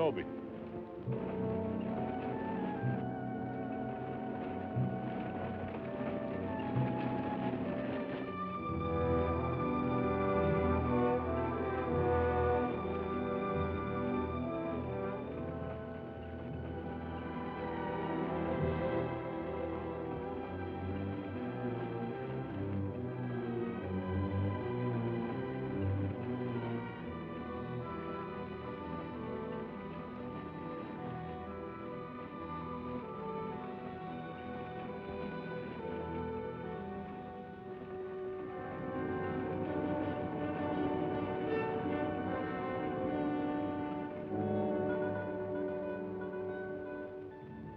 Toby.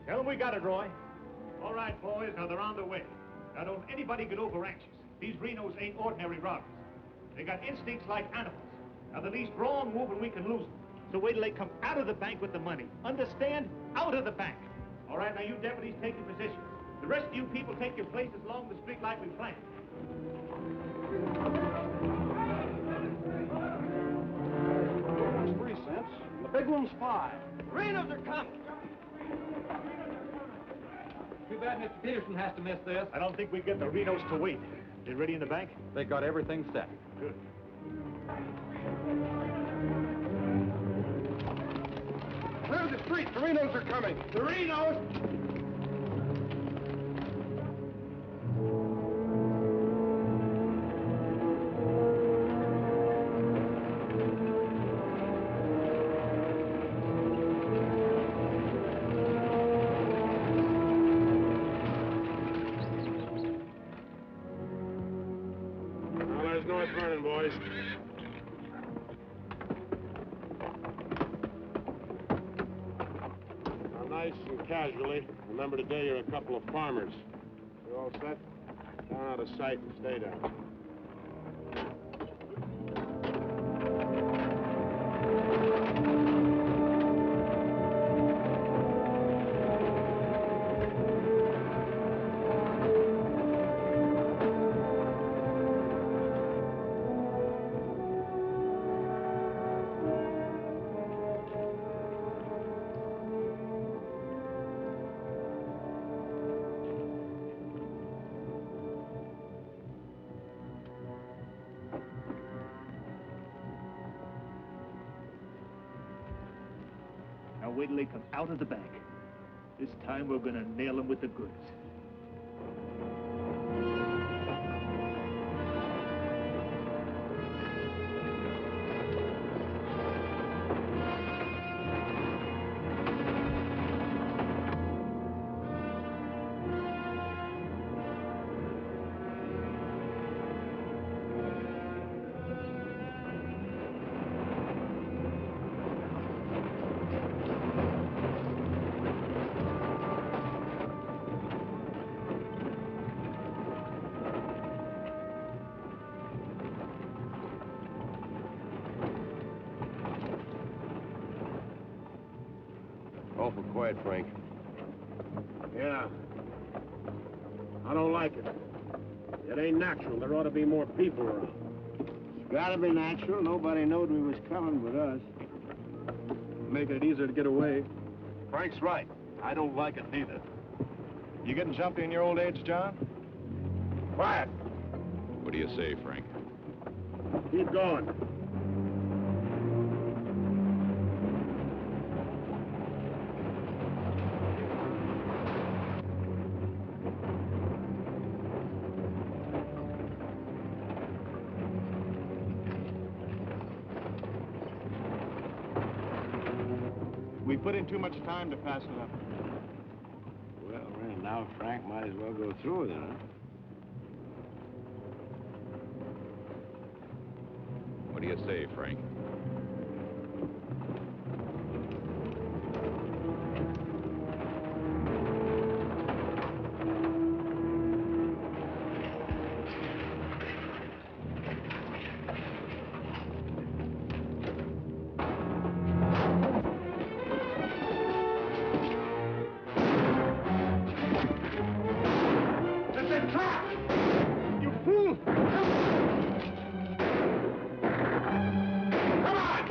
Tell them we got it, Roy. All right, boys, now they're on the way. Now, don't anybody get over-anxious. These Renos ain't ordinary robbers. They got instincts like animals. Now, the least wrong move and we can lose them. So wait till they come out of the bank with the money. Understand? Out of the bank. All right, now you deputies take your positions. The rest of you people take your places along the street like we planned. That's 3 cents. The big one's 5. Renos are coming. Too bad Mr. Peterson has to miss this. I don't think we get the Renos to wait. They ready in the bank? They got everything set. Good. Clear the street. The Renos are coming. The Renos! Boys. Now, nice and casually, remember today you're a couple of farmers. You all set? Down out of sight and stay down. Now wait till they come out of the bank. This time we're gonna nail them with the goods. Awful quiet, Frank. Yeah. I don't like it. It ain't natural. There ought to be more people around. It's gotta be natural. Nobody knowed we was coming but us. Making it easier to get away. Frank's right. I don't like it neither. You getting jumpy in your old age, John? Quiet. What do you say, Frank? Keep going. We put in too much time to pass it up. Well, now Frank might as well go through with it, huh? What do you say, Frank? You fool! Come on!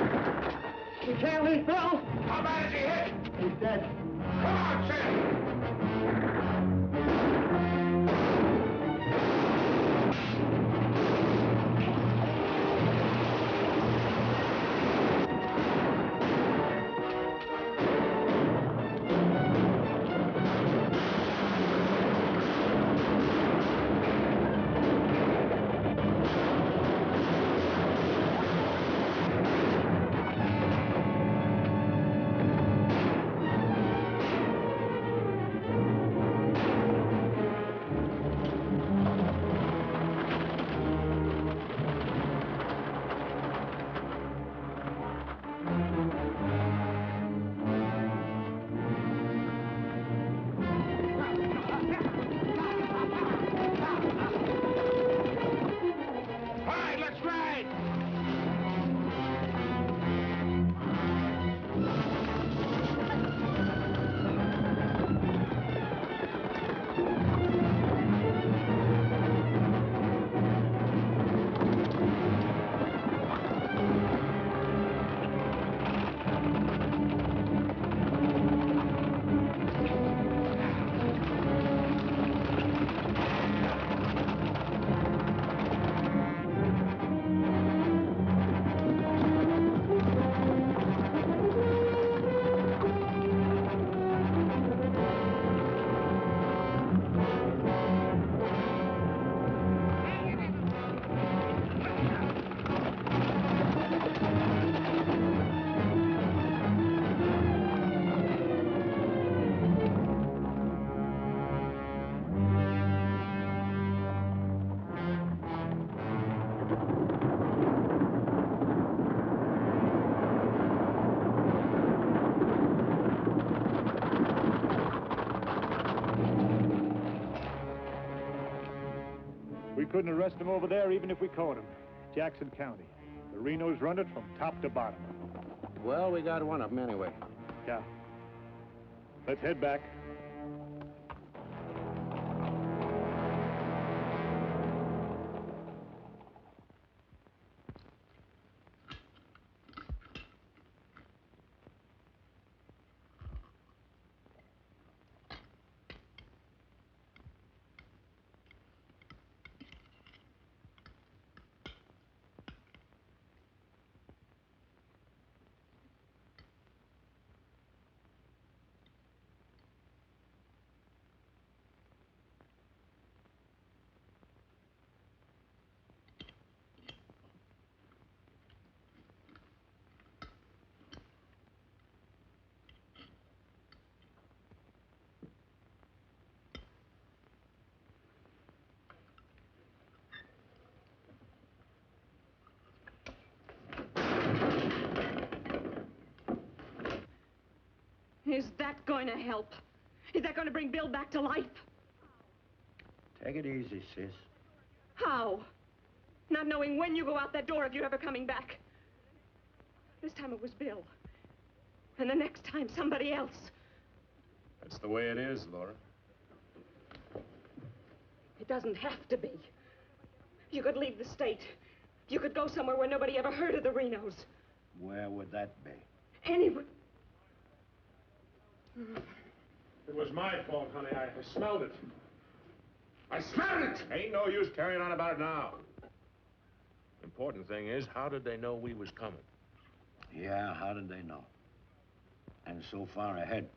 couldn't arrest him over there even if we caught him. Jackson County. The Renos run it from top to bottom. Well, we got one of them anyway. Yeah. Let's head back. Is that going to help? Is that going to bring Bill back to life? Take it easy, sis. How? Not knowing when you go out that door if you're ever coming back. This time it was Bill. And the next time, somebody else. That's the way it is, Laura. It doesn't have to be. You could leave the state. You could go somewhere where nobody ever heard of the Renos. Where would that be? Anywhere. It was my fault, honey. I smelled it. I smelled it! Ain't no use carrying on about it now. Important thing is, how did they know we was coming? Yeah, how did they know? And so far ahead.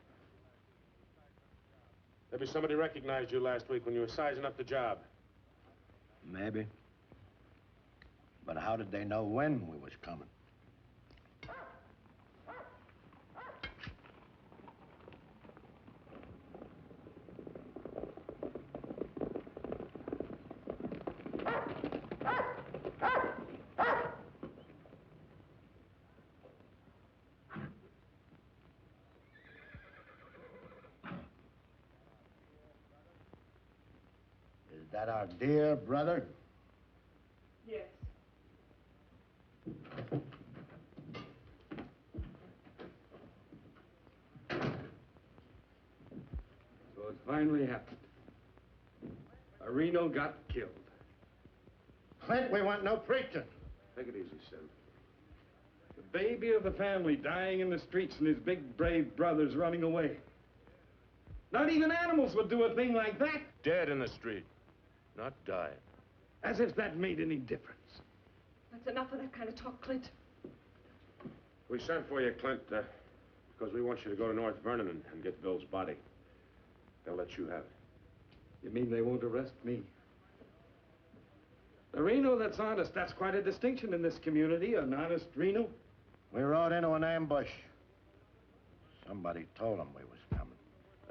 Maybe somebody recognized you last week when you were sizing up the job. Maybe. But how did they know when we was coming? Is that our dear brother? Yes. So it finally happened. A Reno got killed. Clint, we want no preaching. Take it easy, Sim. The baby of the family dying in the streets and his big, brave brothers running away. Not even animals would do a thing like that. Dead in the street, not dying. As if that made any difference. That's enough of that kind of talk, Clint. We sent for you, Clint, because we want you to go to North Vernon and get Bill's body. They'll let you have it. You mean they won't arrest me? The Reno that's honest, that's quite a distinction in this community, an honest Reno. We rode into an ambush. Somebody told them we was coming.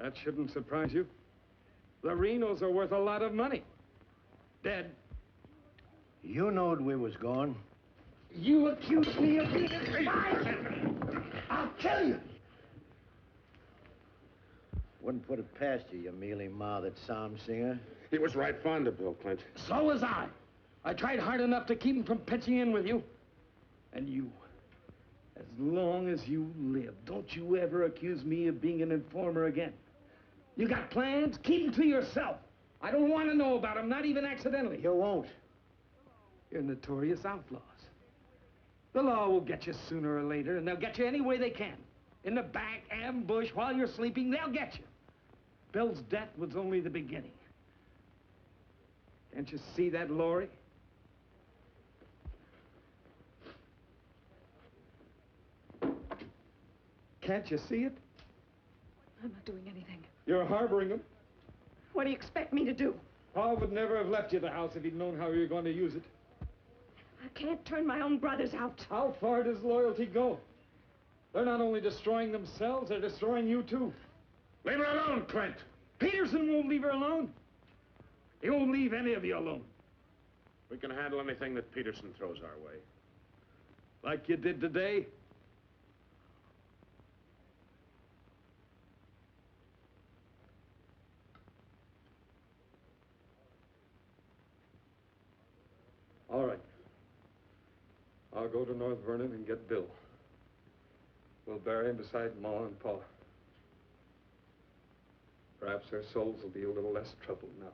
That shouldn't surprise you. The Renos are worth a lot of money. Dead. You knowed we was going. You accuse me of being a spy! I'll kill you! Wouldn't put it past you, you mealy-mouthed psalm singer. He was right fond of Bill, Clint. So was I. I tried hard enough to keep him from pitching in with you. And you, as long as you live, don't you ever accuse me of being an informer again. You got plans? Keep them to yourself. I don't want to know about them, not even accidentally. You won't. You're notorious outlaws. The law will get you sooner or later, and they'll get you any way they can. In the back, ambush, while you're sleeping, they'll get you. Bill's death was only the beginning. Can't you see that, Laurie? Can't you see it? I'm not doing anything. You're harboring them. What do you expect me to do? Paul would never have left you the house if he'd known how you were going to use it. I can't turn my own brothers out. How far does loyalty go? They're not only destroying themselves, they're destroying you, too. Leave her alone, Clint! Peterson won't leave her alone. He won't leave any of you alone. We can handle anything that Peterson throws our way. Like you did today. All right. I'll go to North Vernon and get Bill. We'll bury him beside Ma and Pa. Perhaps their souls will be a little less troubled now.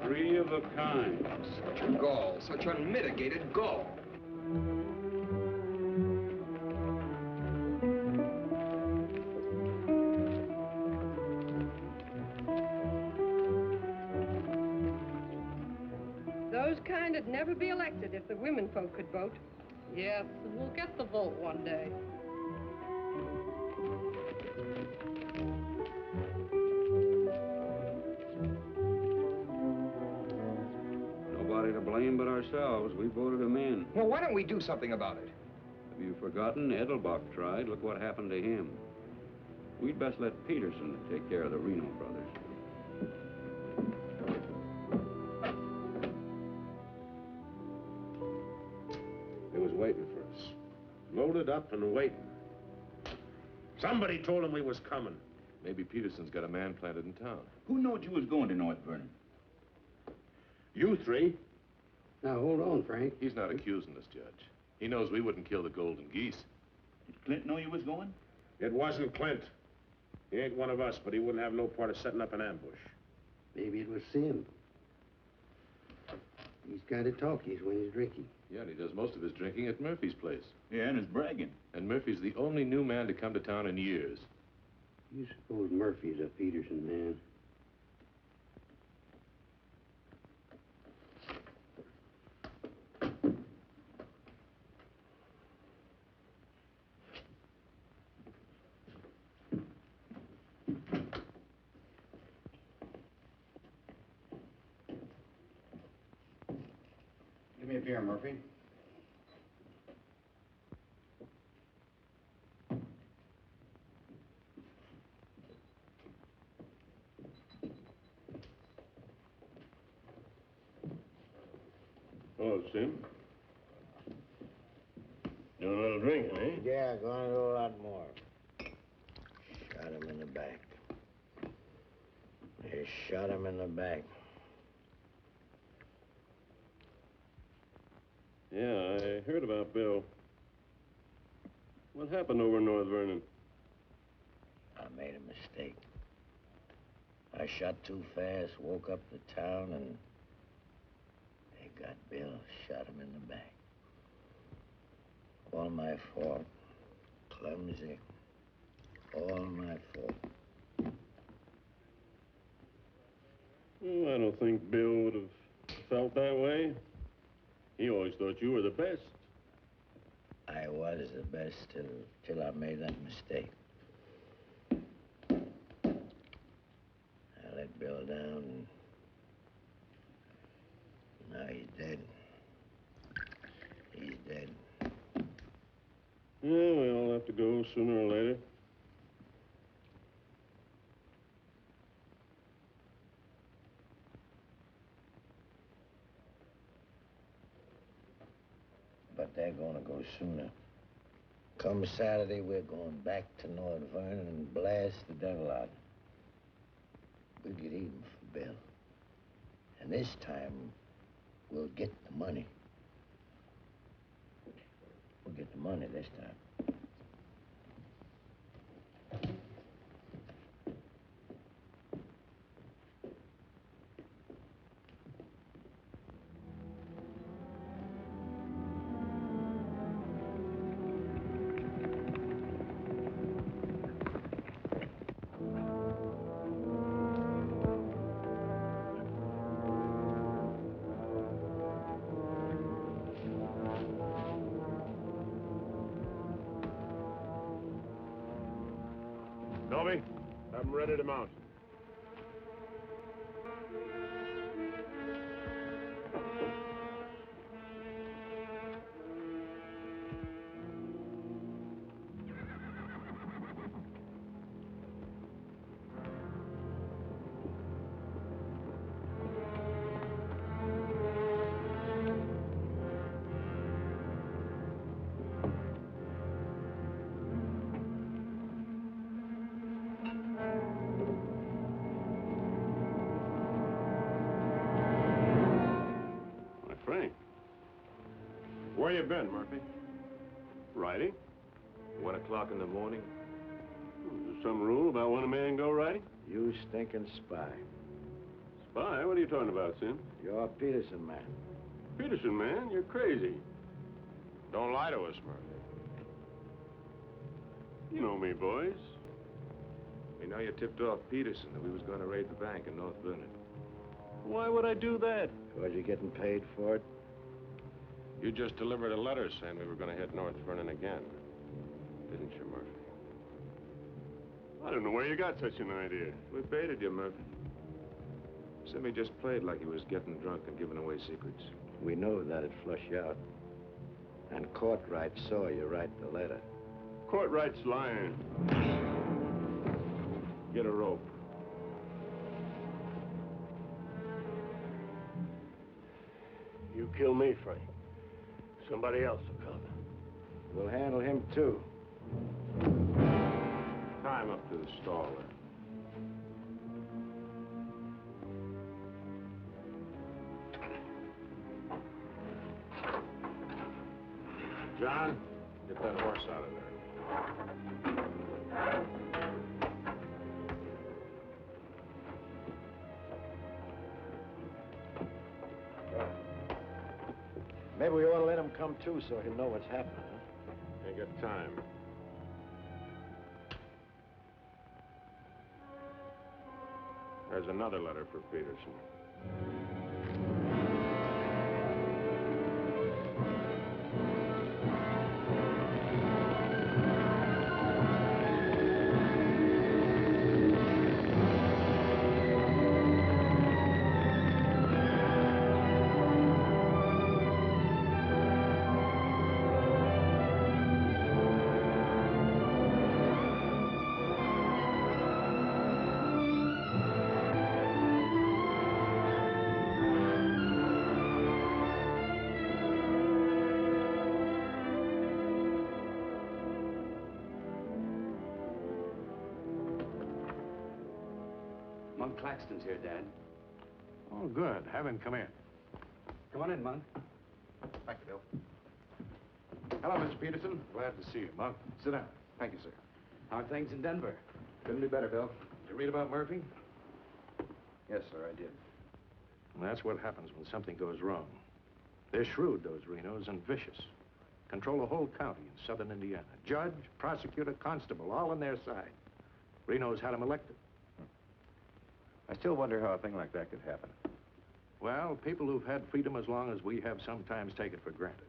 Three of a kind. Gall, such unmitigated gall. Those kind would never be elected if the women folk could vote. Yes, we'll get the vote one day. Nobody to blame but ourselves. We voted him in. Well, why don't we do something about it? Have you forgotten? Edelbach tried. Look what happened to him. We'd best let Peterson take care of the Reno brothers. He was waiting for us. Loaded up and waiting. Somebody told him we was coming. Maybe Peterson's got a man planted in town. Who knowed you was going to North Vernon? You three? Now, hold on, Frank. He's not accusing us, Judge. He knows we wouldn't kill the golden geese. Did Clint know you was going? It wasn't Clint. He ain't one of us, but he wouldn't have no part of setting up an ambush. Maybe it was Sim. He's kind of talkies when he's drinking. Yeah, and he does most of his drinking at Murphy's place. Yeah, and is bragging. And Murphy's the only new man to come to town in years. You suppose Murphy's a Peterson man? Give me a beer, Murphy. Oh, Sim. Doing a little drinking, eh? Yeah, going to do a lot more. Shot him in the back. They shot him in the back. Yeah, I heard about Bill. What happened over in North Vernon? I made a mistake. I shot too fast, woke up the town, and they got Bill, shot him in the back. All my fault. Clumsy. All my fault. Well, I don't think Bill would have felt that way. He always thought you were the best. I was the best till I made that mistake. I let Bill down, and now he's dead. He's dead. Yeah, we all have to go sooner or later. But they're gonna go sooner. Come Saturday, we're going back to North Vernon and blast the devil out. We'll get even for Bill. And this time, we'll get the money. We'll get the money this time. Dobby, have them ready to mount. Where you been, Murphy? Riding? 1 o'clock in the morning? Is there some rule about when a man go riding? You stinking spy. Spy? What are you talking about, Sim? You're a Peterson man. Peterson, man? You're crazy. Don't lie to us, Murphy. You know me, boys. We know you tipped off Peterson that we was going to raid the bank in North Vernon. Why would I do that? Was you getting paid for it? You just delivered a letter saying we were going to hit North Vernon again. Didn't you, Murphy? I don't know where you got such an idea. We baited you, Murphy. Simmy just played like he was getting drunk and giving away secrets. We know that'd flush you out. And Courtright saw you write the letter. Courtright's lying. Get a rope. You kill me, Frank. Somebody else will come. We'll handle him, too. Tie him up to the stall there. John, get that horse out of there. Maybe we ought to let him come, too, so he'll know what's happening, huh? Ain't got time. There's another letter for Peterson. Monk Claxton's here, Dad. Oh, good. Have him come in. Come on in, Monk. Thank you, Bill. Hello, Mr. Peterson. Glad to see you, Monk. Sit down. Thank you, sir. How are things in Denver? Couldn't be better, Bill. Did you read about Murphy? Yes, sir, I did. And that's what happens when something goes wrong. They're shrewd, those Renos, and vicious. Control a whole county in southern Indiana. Judge, prosecutor, constable, all on their side. Reno's had him elected. I still wonder how a thing like that could happen. Well, people who've had freedom as long as we have sometimes take it for granted.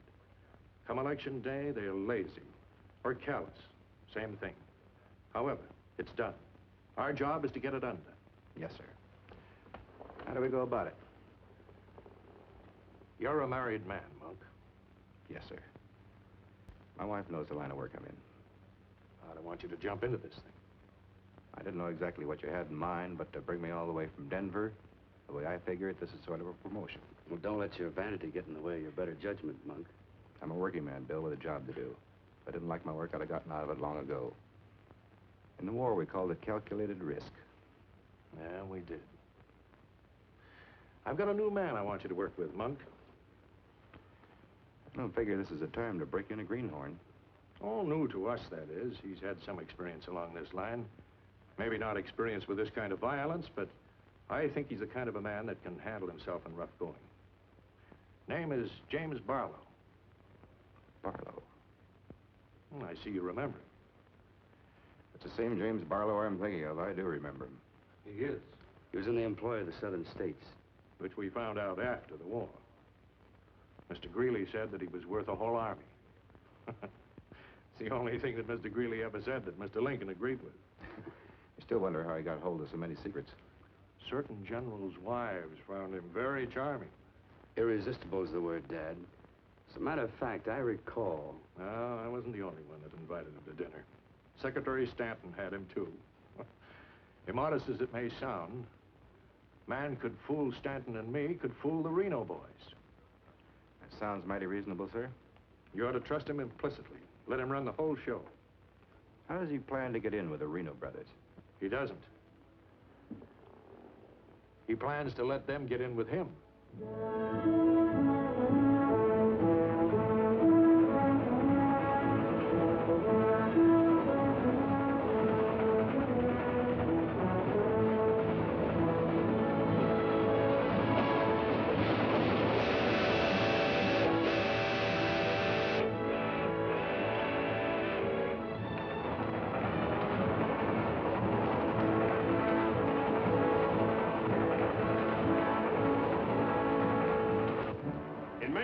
Come election day, they're lazy or callous. Same thing. However, it's done. Our job is to get it undone. Yes, sir. How do we go about it? You're a married man, Monk. Yes, sir. My wife knows the line of work I'm in. I don't want you to jump into this thing. I didn't know exactly what you had in mind, but to bring me all the way from Denver, the way I figure it, this is sort of a promotion. Well, don't let your vanity get in the way of your better judgment, Monk. I'm a working man, Bill, with a job to do. If I didn't like my work, I'd have gotten out of it long ago. In the war, we called it calculated risk. Yeah, we did. I've got a new man I want you to work with, Monk. I don't figure this is a time to break in a greenhorn. Oh, new to us, that is. He's had some experience along this line. Maybe not experience with this kind of violence, but I think he's the kind of a man that can handle himself in rough going. Name is James Barlow. Barlow? I see you remember him. It's the same James Barlow I'm thinking of. I do remember him. He is. He was in the employ of the southern states. Which we found out after the war. Mr. Greeley said that he was worth a whole army. It's the only thing that Mr. Greeley ever said that Mr. Lincoln agreed with. I still wonder how he got hold of so many secrets. Certain generals' wives found him very charming. Irresistible is the word, Dad. As a matter of fact, I recall... No, I wasn't the only one that invited him to dinner. Secretary Stanton had him, too. Immodest as it may sound, man could fool Stanton and me, could fool the Reno boys. That sounds mighty reasonable, sir. You ought to trust him implicitly. Let him run the whole show. How does he plan to get in with the Reno brothers? He doesn't. He plans to let them get in with him.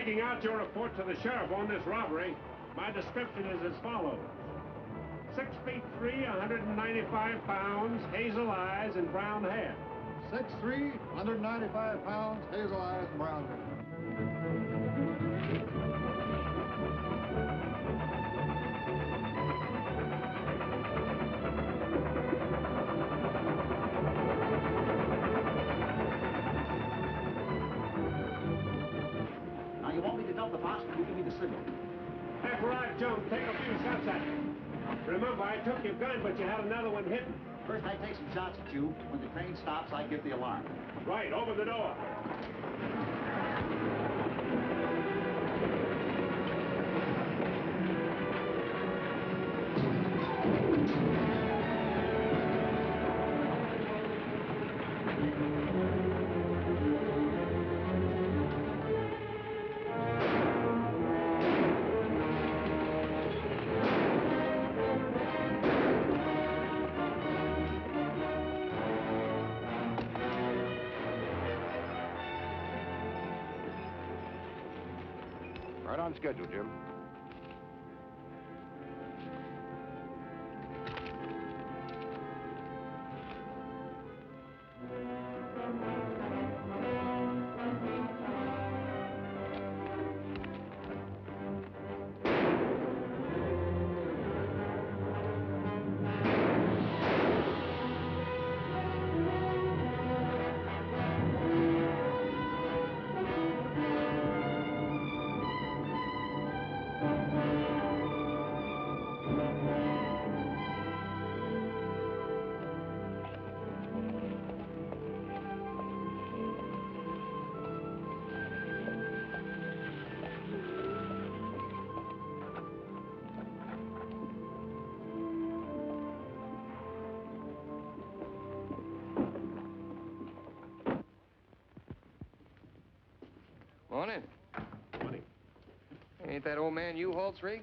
Reading out your report to the sheriff on this robbery, my description is as follows. 6 feet 3, 195 pounds, hazel eyes, and brown hair. 6'3", 195 pounds, hazel eyes, and brown hair. Now, you want me to dump the box? You give me the signal. After I jump, take a few shots at me. Remember, I took your gun, but you had another one hidden. First, I take some shots at you. When the train stops, I give the alarm. Right, open the door. Right on schedule, Jim. Morning. Morning. Ain't that old man U-Haul's rig?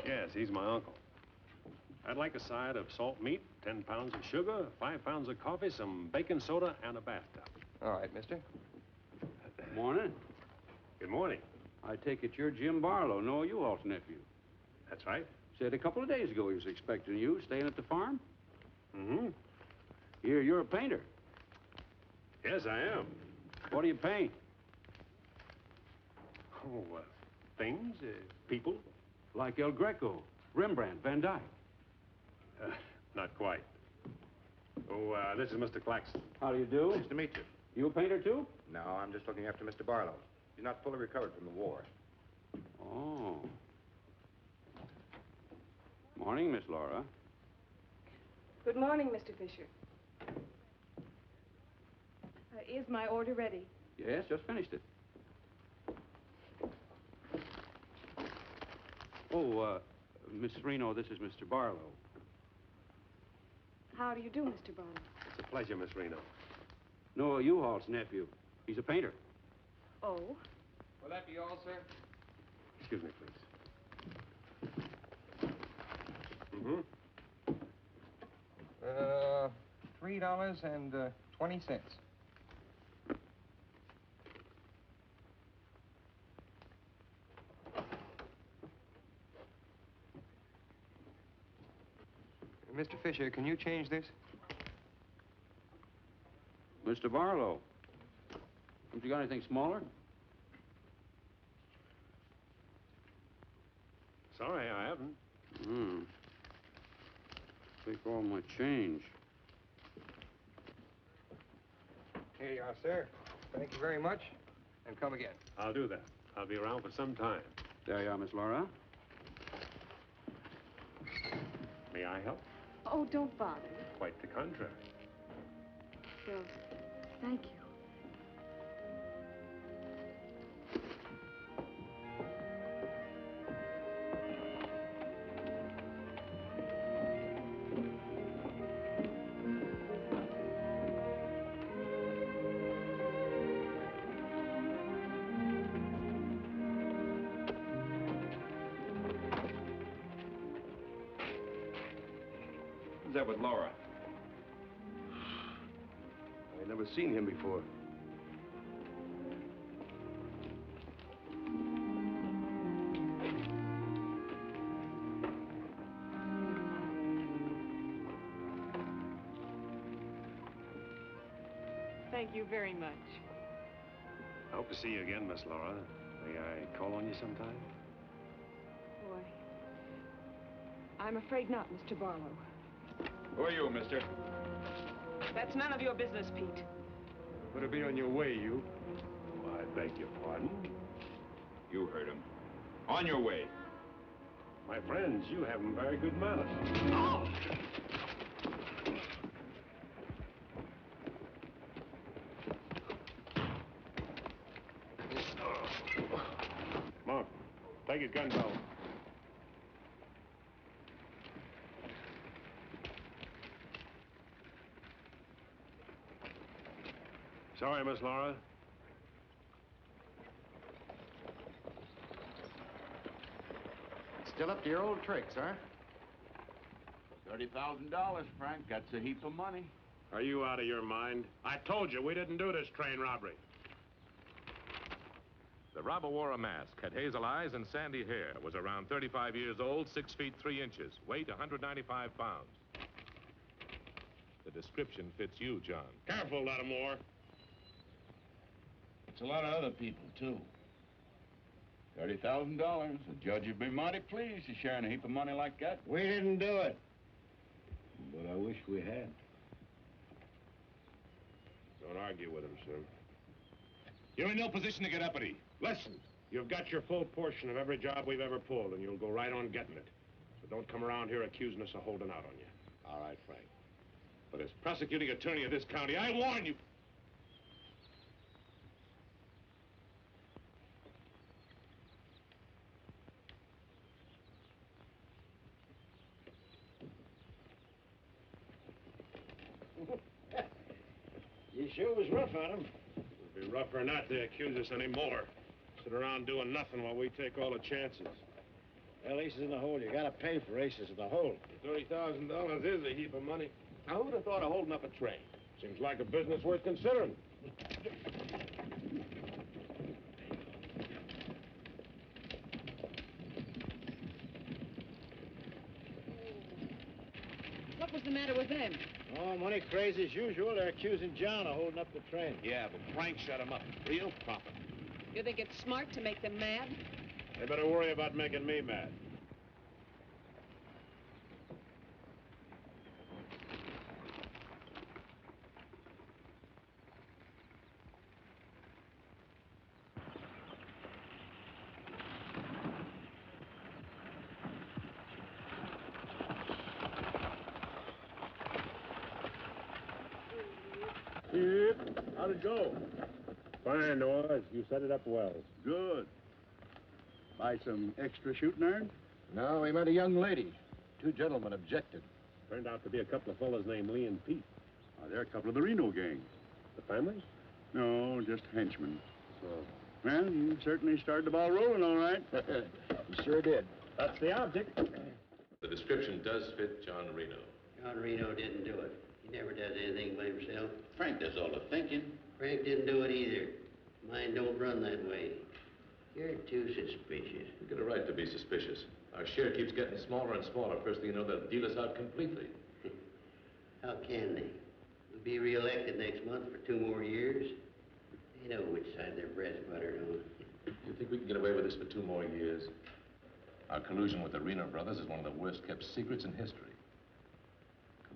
Yes, he's my uncle. I'd like a side of salt meat, 10 pounds of sugar, 5 pounds of coffee, some baking soda, and a bathtub. All right, mister. Morning. Good morning. I take it you're Jim Barlow, Noah U-Haul's nephew. That's right. Said a couple of days ago he was expecting you, staying at the farm. Mm-hmm. You're a painter. Yes, I am. What do you paint? Oh, things, people. Like El Greco, Rembrandt, Van Dyke. Not quite. Oh, this is Mr. Claxton. How do you do? Nice to meet you. You a painter, too? No, I'm just looking after Mr. Barlow. He's not fully recovered from the war. Oh. Morning, Miss Laura. Good morning, Mr. Fisher. Is my order ready? Yes, just finished it. Oh, Miss Reno, this is Mr. Barlow. How do you do, Mr. Barlow? It's a pleasure, Miss Reno. Noah U-Haul's nephew. He's a painter. Oh? Will that be all, sir? Excuse me, please. Mm-hmm. $3.20. Mr. Fisher, can you change this? Mr. Barlow. Haven't you got anything smaller? Sorry, I haven't. Take all my change. Here you are, sir. Thank you very much. And come again. I'll do that. I'll be around for some time. There you are, Miss Laura. May I help? Oh, don't bother. Quite the contrary. Well, thank you. Who's that with Laura? I've never seen him before. Thank you very much. I hope to see you again, Miss Laura. May I call on you sometime? Boy, I'm afraid not, Mr. Barlow. Who are you, mister? That's none of your business, Pete. Better be on your way, you. Oh, I beg your pardon. You heard him. On your way. My friends, you have very good manners. Oh! Monk, take his gun belt. Sorry, Miss Laura. Still up to your old tricks, huh? $30,000, Frank. That's a heap of money. Are you out of your mind? I told you we didn't do this train robbery. The robber wore a mask, had hazel eyes and sandy hair, was around 35 years old, 6 feet 3 inches, weight 195 pounds. The description fits you, John. Careful, Lattimore. It's a lot of other people, too. $30,000. The judge would be mighty pleased to sharing a heap of money like that. We didn't do it. But I wish we had. Don't argue with him, sir. You're in no position to get uppity. Listen, you've got your full portion of every job we've ever pulled, and you'll go right on getting it. So don't come around here accusing us of holding out on you. All right, Frank. But as prosecuting attorney of this county, I warn you. You sure was rough on him. It'd be rougher not to accuse us anymore. Sit around doing nothing while we take all the chances. Well, aces in the hole. You gotta pay for aces in the hole. $30,000 is a heap of money. Now, who'd have thought of holding up a train? Seems like a business worth considering. What was the matter with them? Oh, money crazy as usual. They're accusing John of holding up the train. Yeah, but Frank shut him up. Real profit. You think it's smart to make them mad? They better worry about making me mad. How'd it go? Fine, Noah. You set it up well. Good. Buy some extra shooting iron? No, we met a young lady. 2 gentlemen objected. Turned out to be a couple of fellas named Lee and Pete. They're a couple of the Reno gang. The families? No, just henchmen. So? Well, you certainly started the ball rolling, all right. You sure did. That's the object. The description does fit John Reno. John Reno didn't do it. He never does anything by himself. Frank does all the thinking. Frank didn't do it either. Mine don't run that way. You're too suspicious. You get a right to be suspicious. Our share keeps getting smaller and smaller. First thing you know, they'll deal us out completely. How can they? We'll be re-elected next month for 2 more years. They know which side their bread's buttered on. You think we can get away with this for 2 more years? Our collusion with the Reno brothers is one of the worst-kept secrets in history.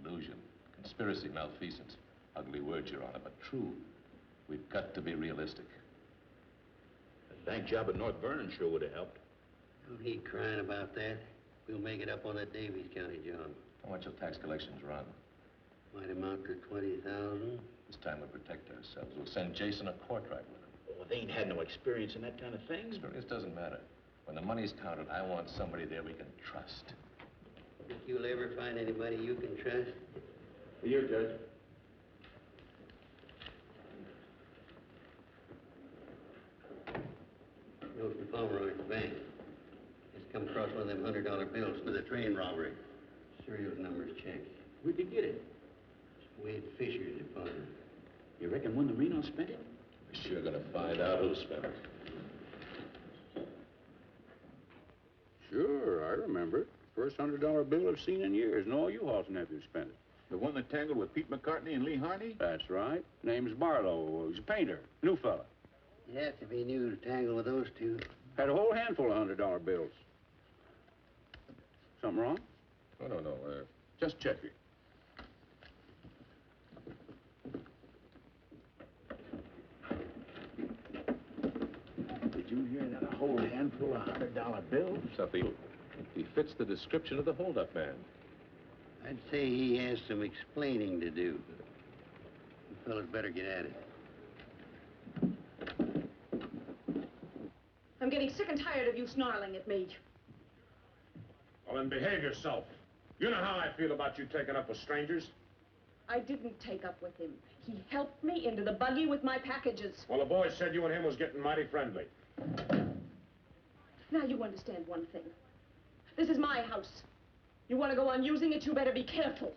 Collusion, conspiracy, malfeasance. Ugly words, Your Honor, but true. We've got to be realistic. The bank job at North Vernon sure would have helped. Don't he crying about that? We'll make it up on that Davies County job. How much will tax collections run? Might amount to 20,000. This time we'll protect ourselves. We'll send Jason a Courtright with him. Well, they ain't had no experience in that kind of thing. Experience doesn't matter. When the money's counted, I want somebody there we can trust. Think you'll ever find anybody you can trust? Here, Judge. Rose from Pomeroy's bank. Just come across one of them $100 bills with a train robbery. Serial numbers checked. Where'd you get it? Wade Fisher's deposit. You reckon one of the Reno spent it? We're sure gonna find out who spent it. Sure, I remember it. First $100 bill I've seen in years, and all you Halls nephews spent it. The one that tangled with Pete McCartney and Lee Harney? That's right. Name's Barlow. He's a painter. New fella. You have to be new to tangle with those two. Had a whole handful of $100 bills. Something wrong? Oh, no. Just checking. Did you hear that? A whole handful of $100 bills? Something. He fits the description of the holdup man. I'd say he has some explaining to do. You fellas better get at it. I'm getting sick and tired of you snarling at me. Well, then behave yourself. You know how I feel about you taking up with strangers. I didn't take up with him. He helped me into the buggy with my packages. Well, the boys said you and him was getting mighty friendly. Now you understand one thing. This is my house. You want to go on using it, you better be careful.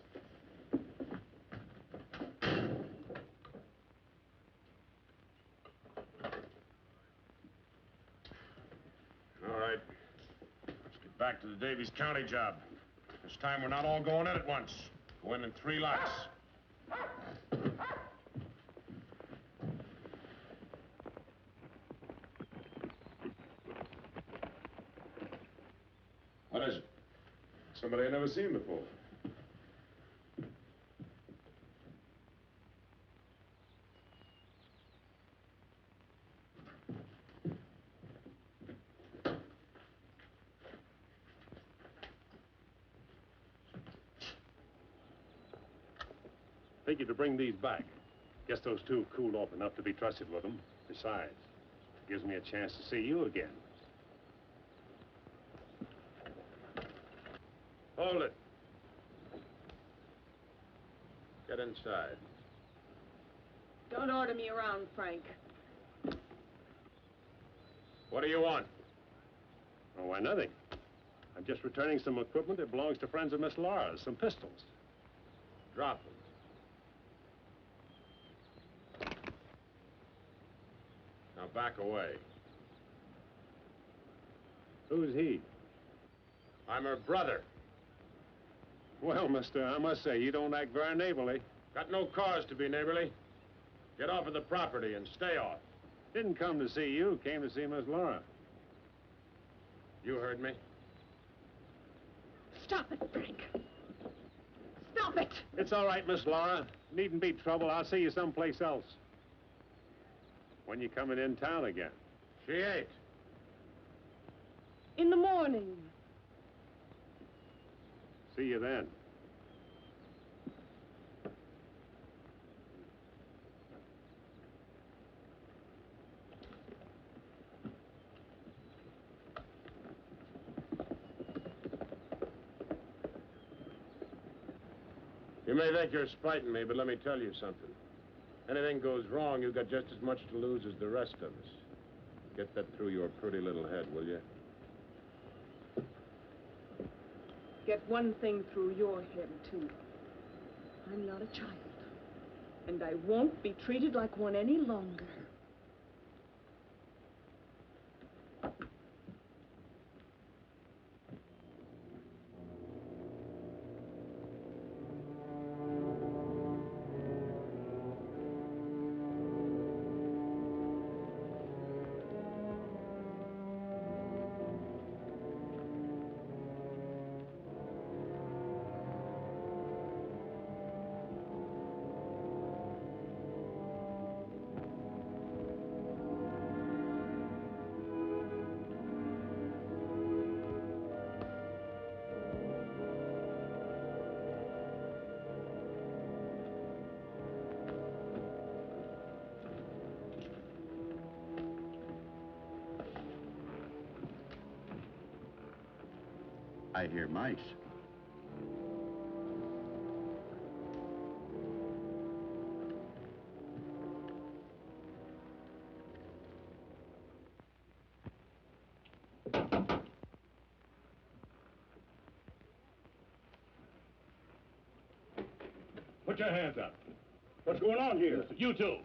All right. Let's get back to the Davies County job. This time we're not all going in at once. Go in 3 lots. What is it? Somebody I've never seen before. Take you to bring these back. Guess those two cooled off enough to be trusted with them. Besides, it gives me a chance to see you again. Hold it. Get inside. Don't order me around, Frank. What do you want? Oh, why, nothing. I'm just returning some equipment that belongs to friends of Miss Laura's, some pistols. Drop them. Now back away. Who's he? I'm her brother. Well, mister, I must say, you don't act very neighborly. Got no cause to be neighborly. Get off of the property and stay off. Didn't come to see you, came to see Miss Laura. You heard me. Stop it, Frank. Stop it! It's all right, Miss Laura. Needn't be trouble. I'll see you someplace else. When you coming in town again? She ain't. In the morning. See you then. You may think you're spiting me, but let me tell you something. Anything goes wrong, you've got just as much to lose as the rest of us. Get that through your pretty little head, will you? Get one thing through your head, too. I'm not a child. And I won't be treated like one any longer. I hear mice. Put your hands up. What's going on here? You two.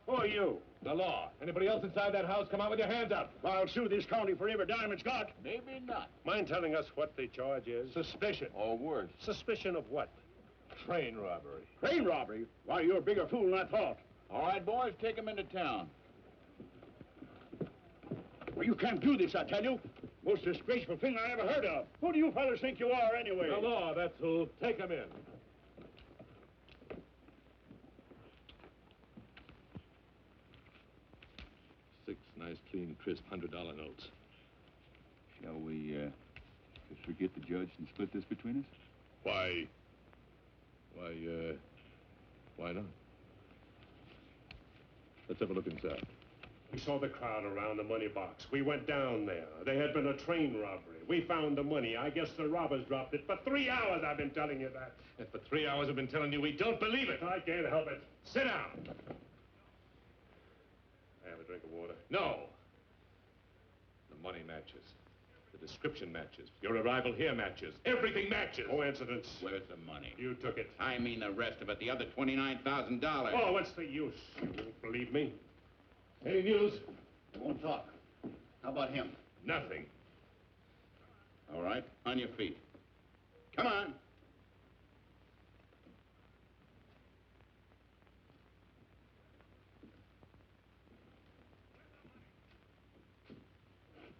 Who are you? The law. Anybody else inside that house, come out with your hands up. I'll sue this county for every dime it's got. Maybe not. Mind telling us what the charge is? Suspicion. Or worse. Suspicion of what? Train robbery. Train robbery? Why, you're a bigger fool than I thought. All right, boys, take him into town. Well, you can't do this, I tell you. Most disgraceful thing I ever heard of. Who do you fellas think you are, anyway? The law, that's who. Take him in. Six nice, clean, crisp $100 notes. Shall we, just forget the judge and split this between us? Why not? Let's have a look inside. We saw the crowd around the money box. We went down there. There had been a train robbery. We found the money. I guess the robbers dropped it. For 3 hours I've been telling you that. And for 3 hours I've been telling you we don't believe it. I can't help it. Sit down. I have a drink of water. No. The money matches. The description matches. Your arrival here matches. Everything matches. Coincidence. Where's the money? You took it. I mean the rest of it, the other $29,000. Oh, what's the use? You won't believe me. Any news? I won't talk. How about him? Nothing. All right, on your feet. Come on.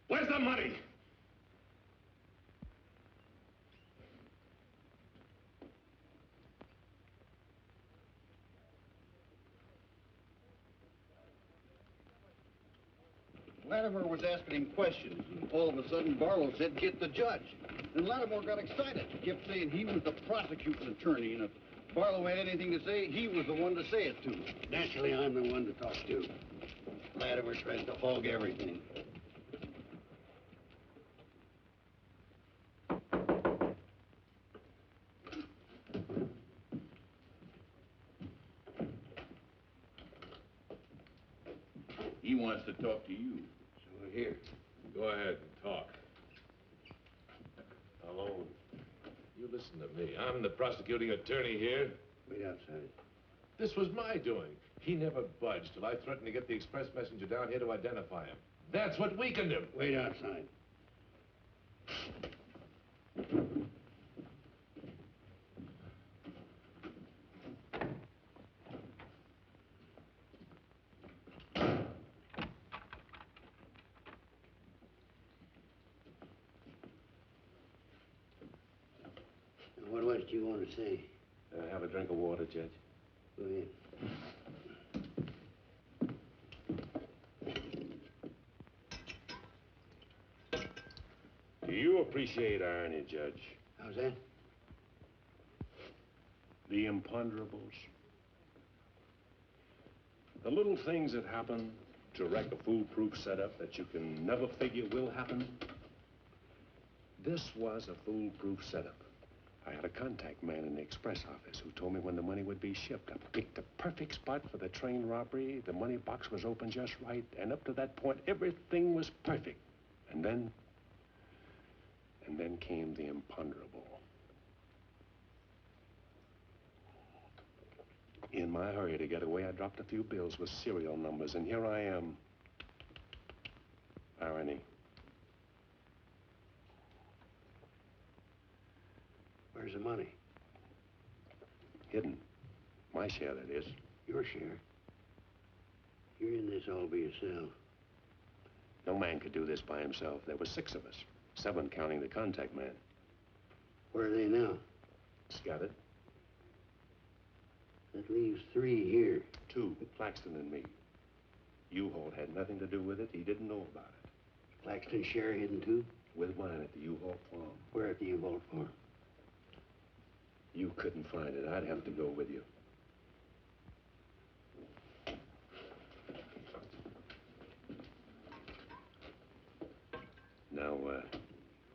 Where's the money? Latimer was asking him questions, and all of a sudden Barlow said, get the judge. And Latimer got excited. He kept saying he was the prosecuting attorney, and if Barlow had anything to say, he was the one to say it to. Naturally, I'm the one to talk to. Latimer tries to hog everything. He wants to talk to you. So here. Go ahead and talk. Alone. You listen to me. I'm the prosecuting attorney here. Wait outside. This was my doing. He never budged till I threatened to get the express messenger down here to identify him. That's what weakened him. Wait outside. What do you want to say? Have a drink of water, Judge. Go ahead. Do you appreciate irony, Judge? How's that? The imponderables. The little things that happen to wreck a foolproof setup that you can never figure will happen. This was a foolproof setup. I had a contact man in the express office who told me when the money would be shipped. I picked the perfect spot for the train robbery. The money box was open just right, and up to that point, everything was perfect. And then came the imponderable. In my hurry to get away, I dropped a few bills with serial numbers, and here I am. Irony. Where's the money? Hidden. My share, that is. Your share? You're in this all by yourself. No man could do this by himself. There were 6 of us. 7 counting the contact man. Where are they now? Scattered. That leaves 3 here. 2, Claxton and me. U-Haul had nothing to do with it. He didn't know about it. Claxton's share hidden too? With mine at the U-Haul farm. Where at the U-Haul farm? You couldn't find it. I'd have to go with you. Now,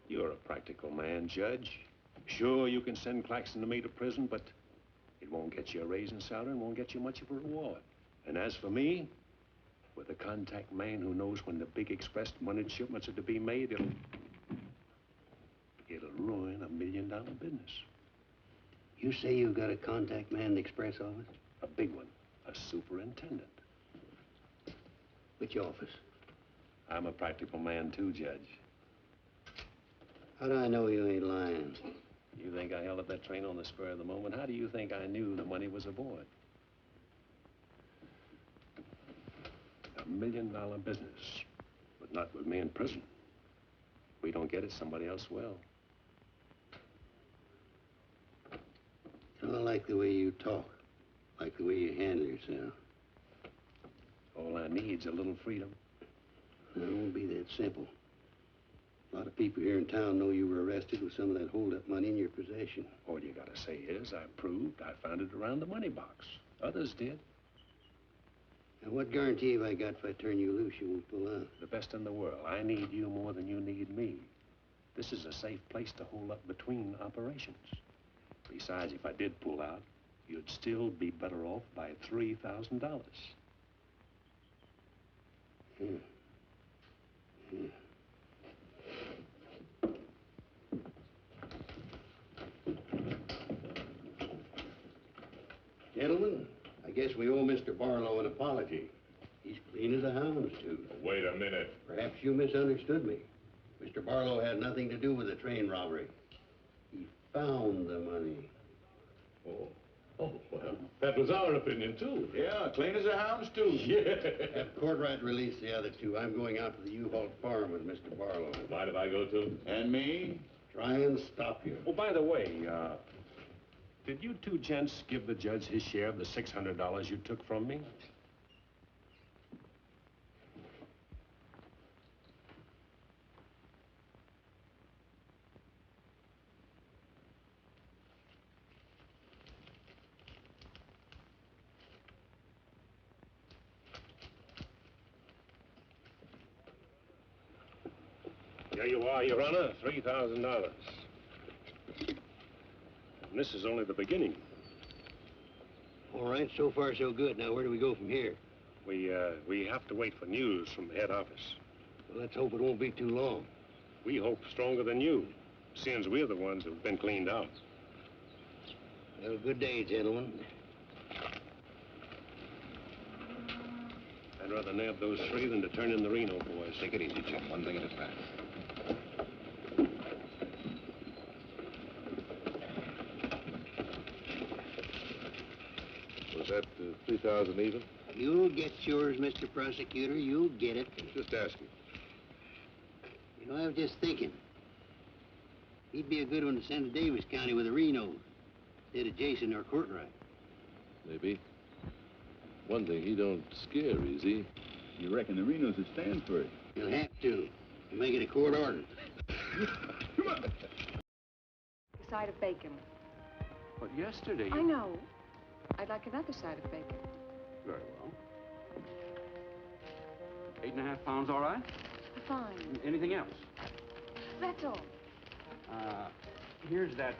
you're a practical man, Judge. Sure, you can send Claxton and me to prison, but it won't get you a raise in salary and won't get you much of a reward. And as for me, with a contact man who knows when the big express money shipments are to be made, it'll ruin $1 million business. You say you've got a contact man in the express office? A big one. A superintendent. Which office? I'm a practical man too, Judge. How do I know you ain't lying? You think I held up that train on the spur of the moment? How do you think I knew the money was aboard? $1 million business, but not with me in prison. If we don't get it, somebody else will. I like the way you talk, like the way you handle yourself. All I need's a little freedom. It won't be that simple. A lot of people here in town know you were arrested with some of that hold-up money in your possession. All you gotta say is, I proved I found it around the money box. Others did. Now, what guarantee have I got if I turn you loose, you won't pull out? The best in the world. I need you more than you need me. This is a safe place to hold up between operations. Besides, if I did pull out, you'd still be better off by $3,000. Gentlemen, I guess we owe Mr. Barlow an apology. He's clean as a hound's tooth. Wait a minute. Perhaps you misunderstood me. Mr. Barlow had nothing to do with the train robbery. He found the money. Oh, well, that was our opinion, too. Yeah, clean as a hound's tooth. Yeah. Have Courtright release the other two. I'm going out to the U-Haul farm with Mr. Barlow. Mind if I go, too? And me? Try and stop you. Oh, by the way, did you two gents give the judge his share of the $600 you took from me? Here you are, Your Honor, $3,000. And this is only the beginning. All right, so far so good. Now, where do we go from here? We have to wait for news from the head office. Well, let's hope it won't be too long. We hope stronger than you, seeing we're the ones who've been cleaned out. Well, good day, gentlemen. I'd rather nab those three than to turn in the Reno boys. Take it easy, Jim. One thing at a time. Was that 3,000 even? You'll get yours, Mr. Prosecutor. You'll get it. Just asking. You know, I was just thinking. He'd be a good one to send to Davis County with the Renos, instead of Jason or Courtright. Maybe. One thing, he don't scare, is he? You reckon the Renos would stand for it? You'll have to. Make it a court order. Come on. A side of bacon. But yesterday you... I know. I'd like another side of bacon. Very well. 8.5 pounds, all right? Fine. Anything else? That's all. Here's that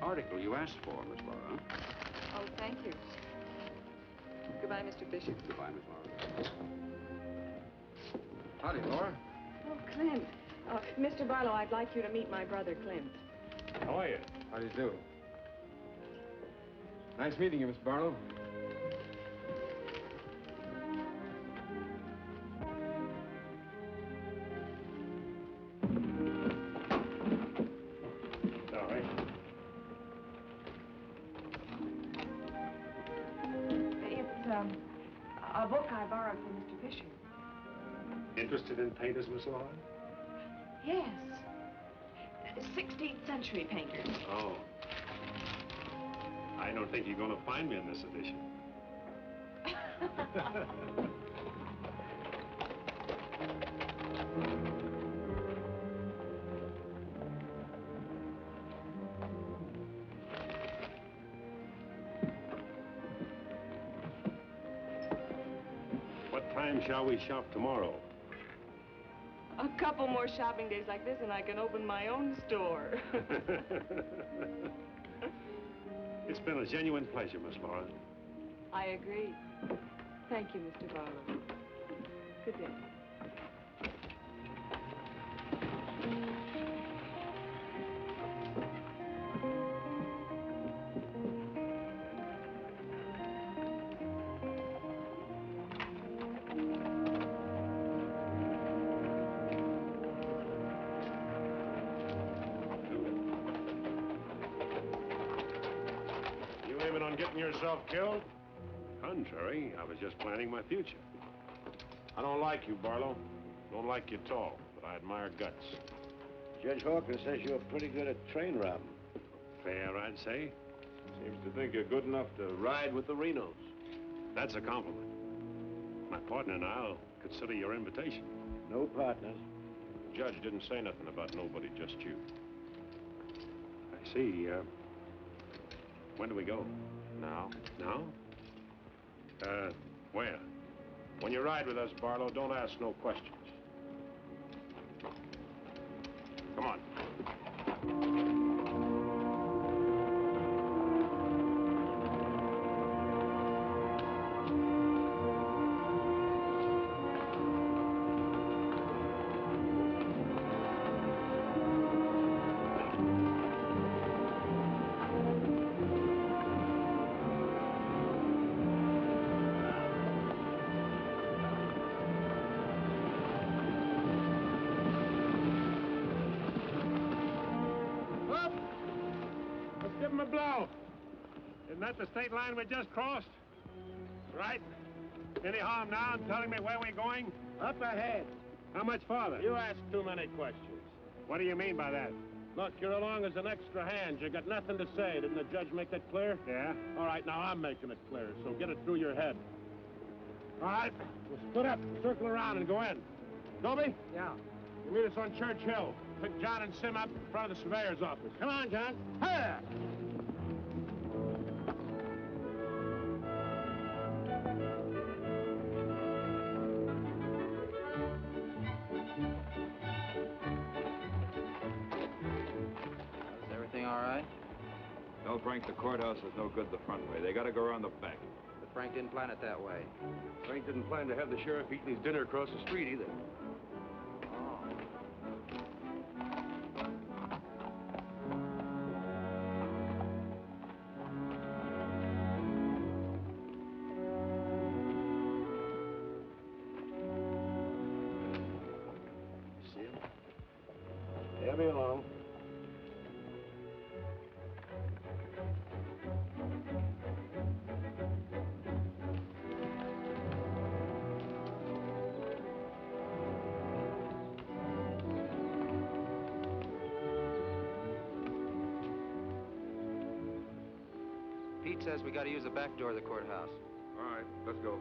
article you asked for, Miss Laura. Oh, thank you. Goodbye, Mr. Fisher. Goodbye, Miss Laura. Howdy, Laura. Oh, Clint. Mr. Barlow, I'd like you to meet my brother, Clint. How are you? How do you do? Nice meeting you, Mr. Barlow. Sorry. It's a book I borrowed from Mr. Fisher. Interested in painters, Miss Laura? Yes. 16th century painters. Oh. I don't think you're going to find me in this edition. What time shall we shop tomorrow? A couple more shopping days like this and I can open my own store. It's been a genuine pleasure, Miss Laura. I agree. Thank you, Mr. Barlow. Good day. on getting yourself killed? Contrary, I was just planning my future. I don't like you, Barlow. Don't like you at all, but I admire guts. Judge Hawkins says you're pretty good at train robbing. Fair, I'd say. Seems to think you're good enough to ride with the Renos. That's a compliment. My partner and I'll consider your invitation. No partners. The judge didn't say nothing about nobody, just you. I see. When do we go? Now? Now? Where? When you ride with us, Barlow, don't ask no questions. Come on. The state line we just crossed? Right. Any harm now in telling me where we're going? Up ahead. How much farther? You ask too many questions. What do you mean by that? Look, you're along as an extra hand. You got nothing to say. Didn't the judge make that clear? Yeah. All right, now I'm making it clear, so get it through your head. All right. We'll split up, circle around, and go in. Dobie? Yeah. You meet us on Church Hill. Pick John and Sim up in front of the surveyor's office. Come on, John. Hey! Tell Frank the courthouse is no good the front way. They gotta go around the back. But Frank didn't plan it that way. Frank didn't plan to have the sheriff eating his dinner across the street either. See him? They'll be along. Pete says we gotta use the back door of the courthouse. All right, let's go.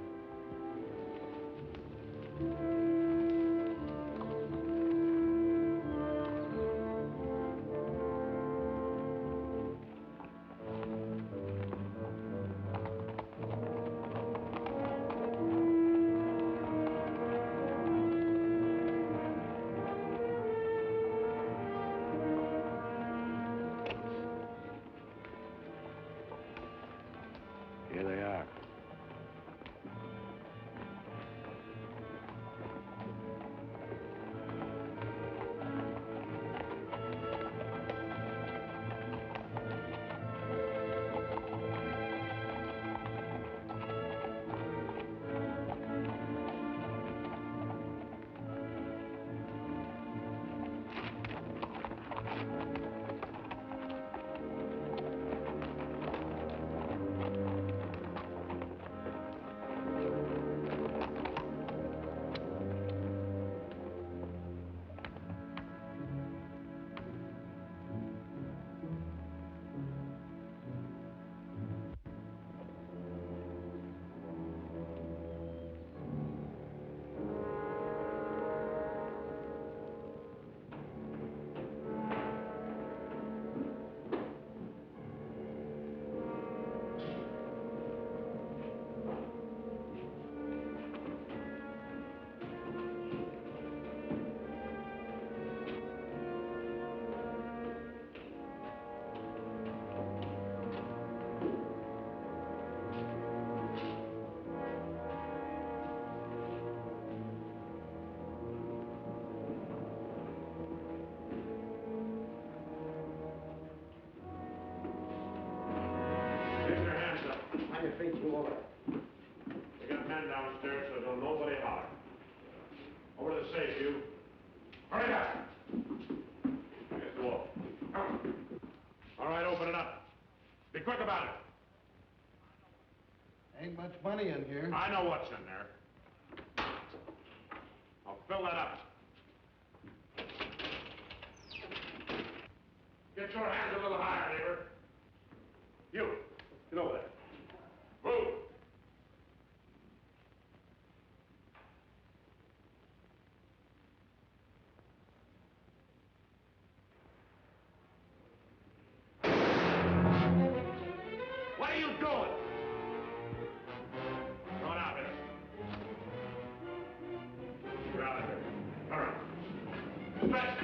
Here they are. We got men downstairs, so don't nobody holler. Over to the safe, you. Hurry up! Here's the wall. All right, open it up. Be quick about it. Ain't much money in here. I know what's in there. I'll fill that up. Get your hands a little higher, neighbor. You, get over there. Move. What are you doing? Throw it out there. You're out of here. Hurry. Stretch.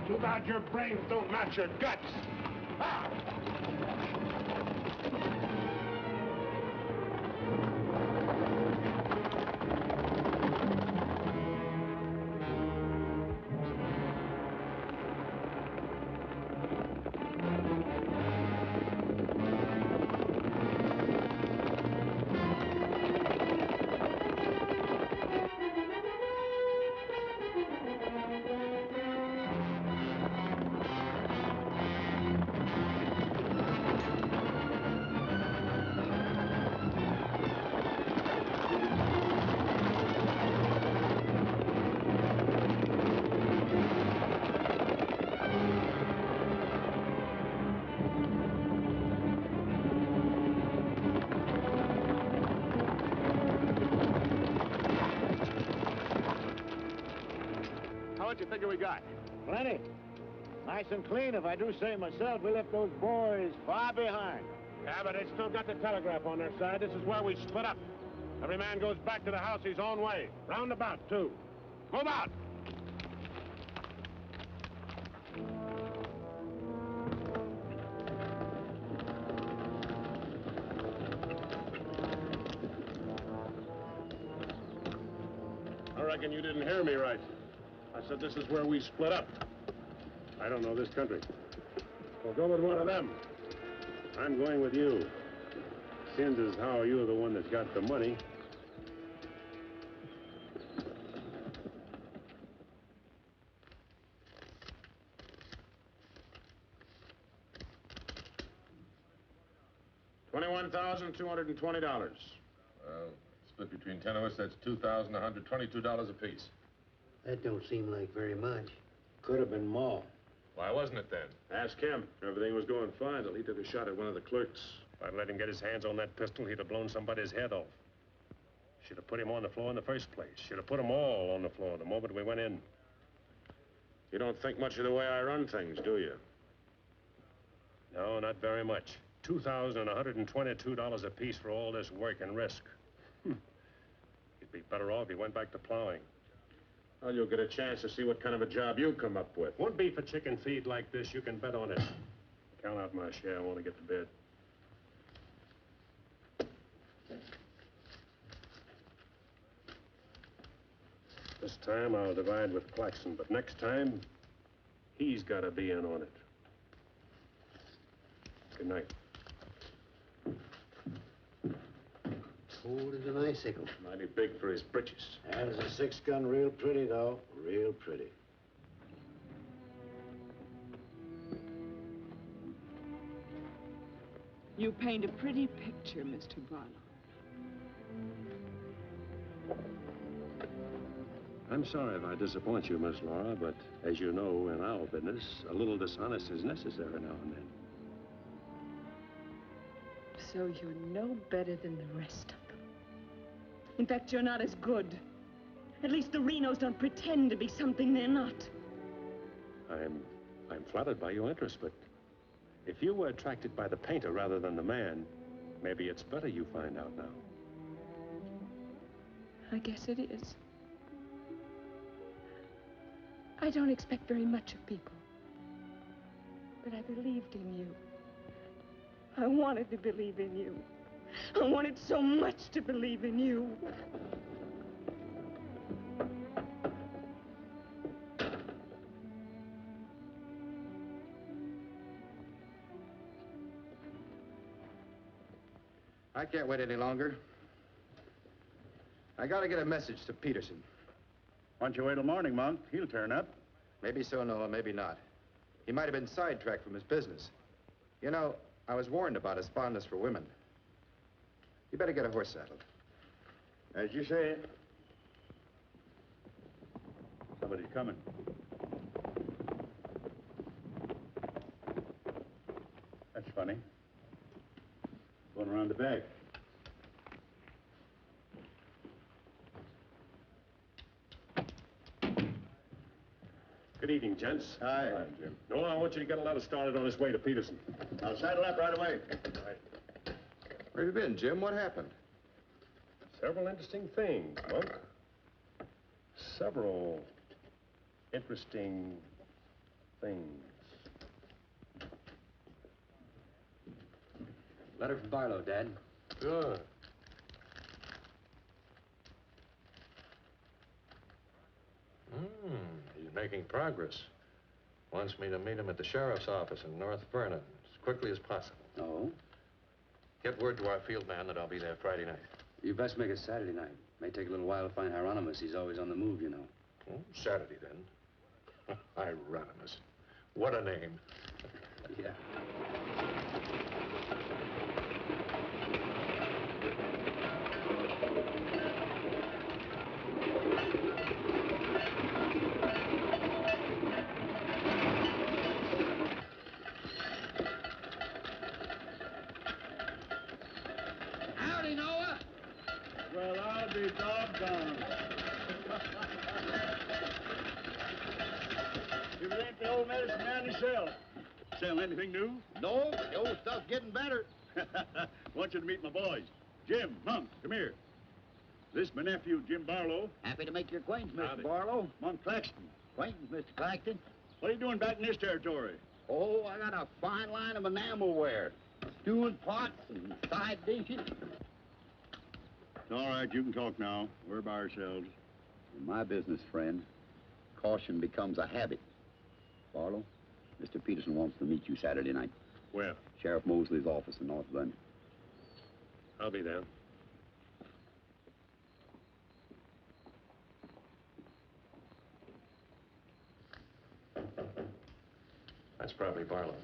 Too bad your brains don't match your guts. Ah! How much you figure we got? Plenty. Nice and clean, if I do say myself. We left those boys far behind. Yeah, but they still got the telegraph on their side. This is where we split up. Every man goes back to the house his own way. Roundabout, too. Move out! I reckon you didn't hear me right. I said this is where we split up. I don't know this country. Well, go with one of them. I'm going with you. Seems as how you're the one that's got the money. $21,220. Well, split between 10 of us, that's $2,122 apiece. That don't seem like very much. Could have been more. Why wasn't it then? Ask him. Everything was going fine till he took a shot at one of the clerks. If I'd let him get his hands on that pistol, he'd have blown somebody's head off. Should have put him on the floor in the first place. Should have put them all on the floor the moment we went in. You don't think much of the way I run things, do you? No, not very much. $2,122 apiece for all this work and risk. You'd be better off if you went back to plowing. Well, you'll get a chance to see what kind of a job you come up with. Won't be for chicken feed like this, you can bet on it. Count out my share, I want to get to bed. This time I'll divide with Claxon, but next time, he's got to be in on it. Good night. Cold as an icicle. Mighty big for his britches. That is a six-gun, real pretty, though. Real pretty. You paint a pretty picture, Mr. Barlow. I'm sorry if I disappoint you, Miss Laura, but as you know, in our business, a little dishonest is necessary now and then. So you're no better than the rest of them. In fact, you're not as good. At least the Renos don't pretend to be something they're not. I'm flattered by your interest, but if you were attracted by the painter rather than the man, maybe it's better you find out now. I guess it is. I don't expect very much of people. But I believed in you. I wanted to believe in you. I wanted so much to believe in you. I can't wait any longer. I gotta get a message to Peterson. Why don't you wait till morning, Monk? He'll turn up. Maybe so, Noah, maybe not. He might have been sidetracked from his business. You know, I was warned about his fondness for women. You better get a horse saddled. As you say. Somebody's coming. That's funny. Going around the back. Good evening, gents. Hi. Hi, Jim. Noah, I want you to get a letter started on his way to Peterson. I'll saddle up right away. Right. Where have you been, Jim? What happened? Several interesting things, Monk. Several interesting things. Letter from Barlow, Dad. Good. He's making progress. Wants me to meet him at the sheriff's office in North Vernon as quickly as possible. Oh? Get word to our field man that I'll be there Friday night. You best make it Saturday night. May take a little while to find Hieronymus. He's always on the move, you know. Oh, Saturday, then. Hieronymus. What a name. Yeah. Howdy, Noah. Well, I'll be doggone. If it ain't the old medicine man himself. Sell anything new? No, the old stuff's getting better. Want you to meet my boys. Jim, Monk, come here. This my nephew, Jim Barlow. Happy to make your acquaintance, Mr. Howdy. Barlow. Monk Claxton. Acquaintance, Mr. Claxton. What are you doing back in this territory? Oh, I got a fine line of enamelware. Stewing pots and side dishes. All right, you can talk now. We're by ourselves. In my business, friend, caution becomes a habit. Barlow, Mr. Peterson wants to meet you Saturday night. Where? Sheriff Mosley's office in North London. I'll be there. That's probably Barlow.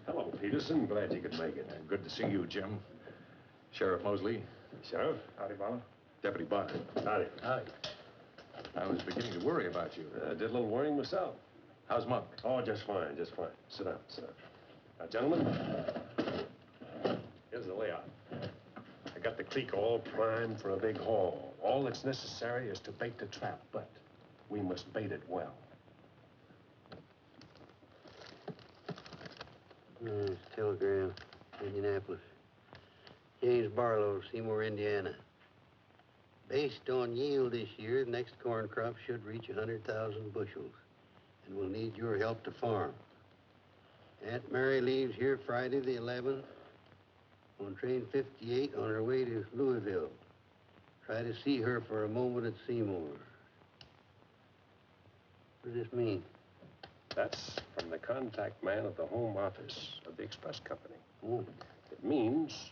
Hello, Peterson. Glad you could make it. Good to see you, Jim. Sheriff Mosley. Sheriff? Howdy, Barlow. Deputy Bonner. Howdy. Howdy. I was beginning to worry about you. I did a little worrying myself. How's Monk? Oh, just fine, just fine. Sit down, sit down. Now, gentlemen, here's the layout. I got the creek all primed for a big haul. All that's necessary is to bait the trap, but we must bait it well. Telegram, Indianapolis. James Barlow, Seymour, Indiana. Based on yield this year, the next corn crop should reach 100,000 bushels, and we'll need your help to farm. Aunt Mary leaves here Friday the 11th on train 58 on her way to Louisville. Try to see her for a moment at Seymour. What does this mean? That's from the contact man of the home office of the express company. Oh. It means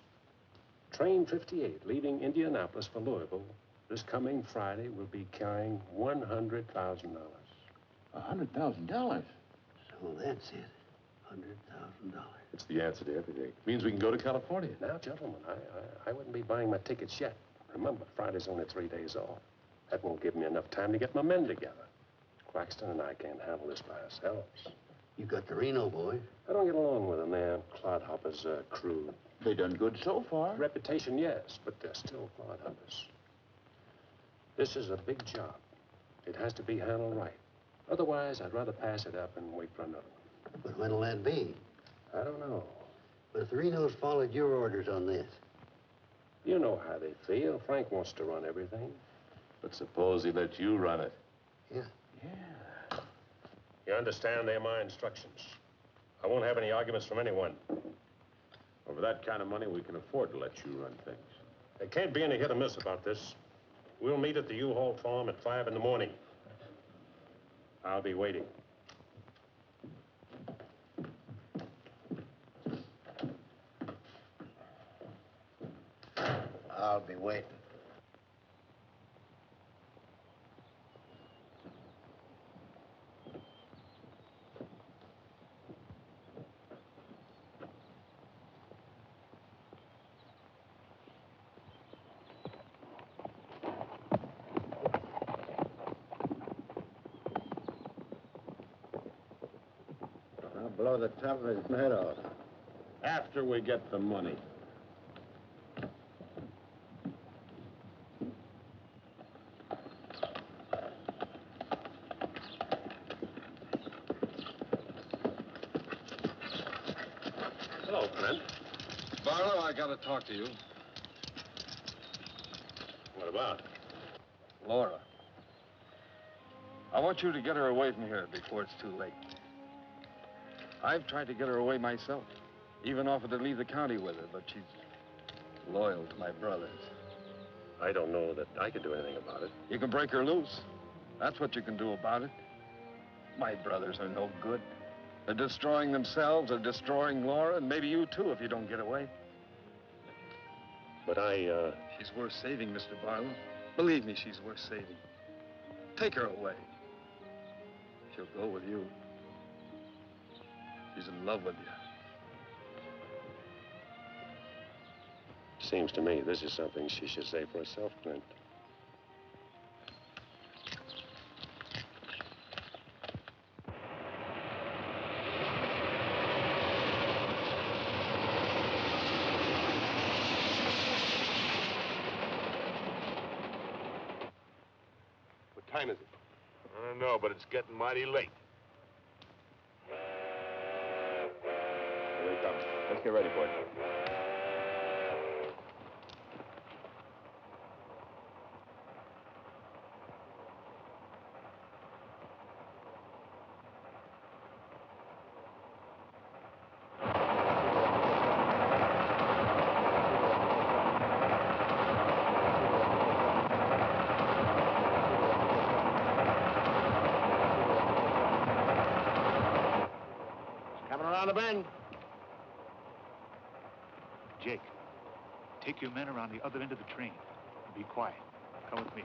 train 58 leaving Indianapolis for Louisville this coming Friday will be carrying $100,000. $100,000? So that's it. $100,000. It's the answer to everything. It means we can go to California. Now, gentlemen, I wouldn't be buying my tickets yet. Remember, Friday's only 3 days off. That won't give me enough time to get my men together. Claxton and I can't handle this by ourselves. You got the Reno boys. I don't get along with them. They're clodhoppers, crude. They done good so far. Reputation, yes, but they're still clodhoppers. This is a big job. It has to be handled right. Otherwise, I'd rather pass it up and wait for another one. But when'll that be? I don't know. But if the Renos followed your orders on this. You know how they feel. Frank wants to run everything. But suppose he let you run it. Yeah. You understand they're my instructions. I won't have any arguments from anyone. Over that kind of money, we can afford to let you run things. There can't be any hit or miss about this. We'll meet at the U-Haul farm at 5 in the morning. I'll be waiting. I'll be waiting. I'll blow the top of his head off. After we get the money. Hello, friend. Barlow, I gotta talk to you. What about? Laura. I want you to get her away from here before it's too late. I've tried to get her away myself. Even offered to leave the county with her, but she's loyal to my brothers. I don't know that I could do anything about it. You can break her loose. That's what you can do about it. My brothers are no good. They're destroying themselves, they're destroying Laura, and maybe you too if you don't get away. But She's worth saving, Mr. Barlow. Believe me, she's worth saving. Take her away. She'll go with you. She's in love with you. Seems to me this is something she should say for herself, Clint. What time is it? I don't know, but it's getting mighty late. Here he comes. Let's get ready for it. Coming around the bend. Jake, take your men around the other end of the train. And be quiet. Come with me.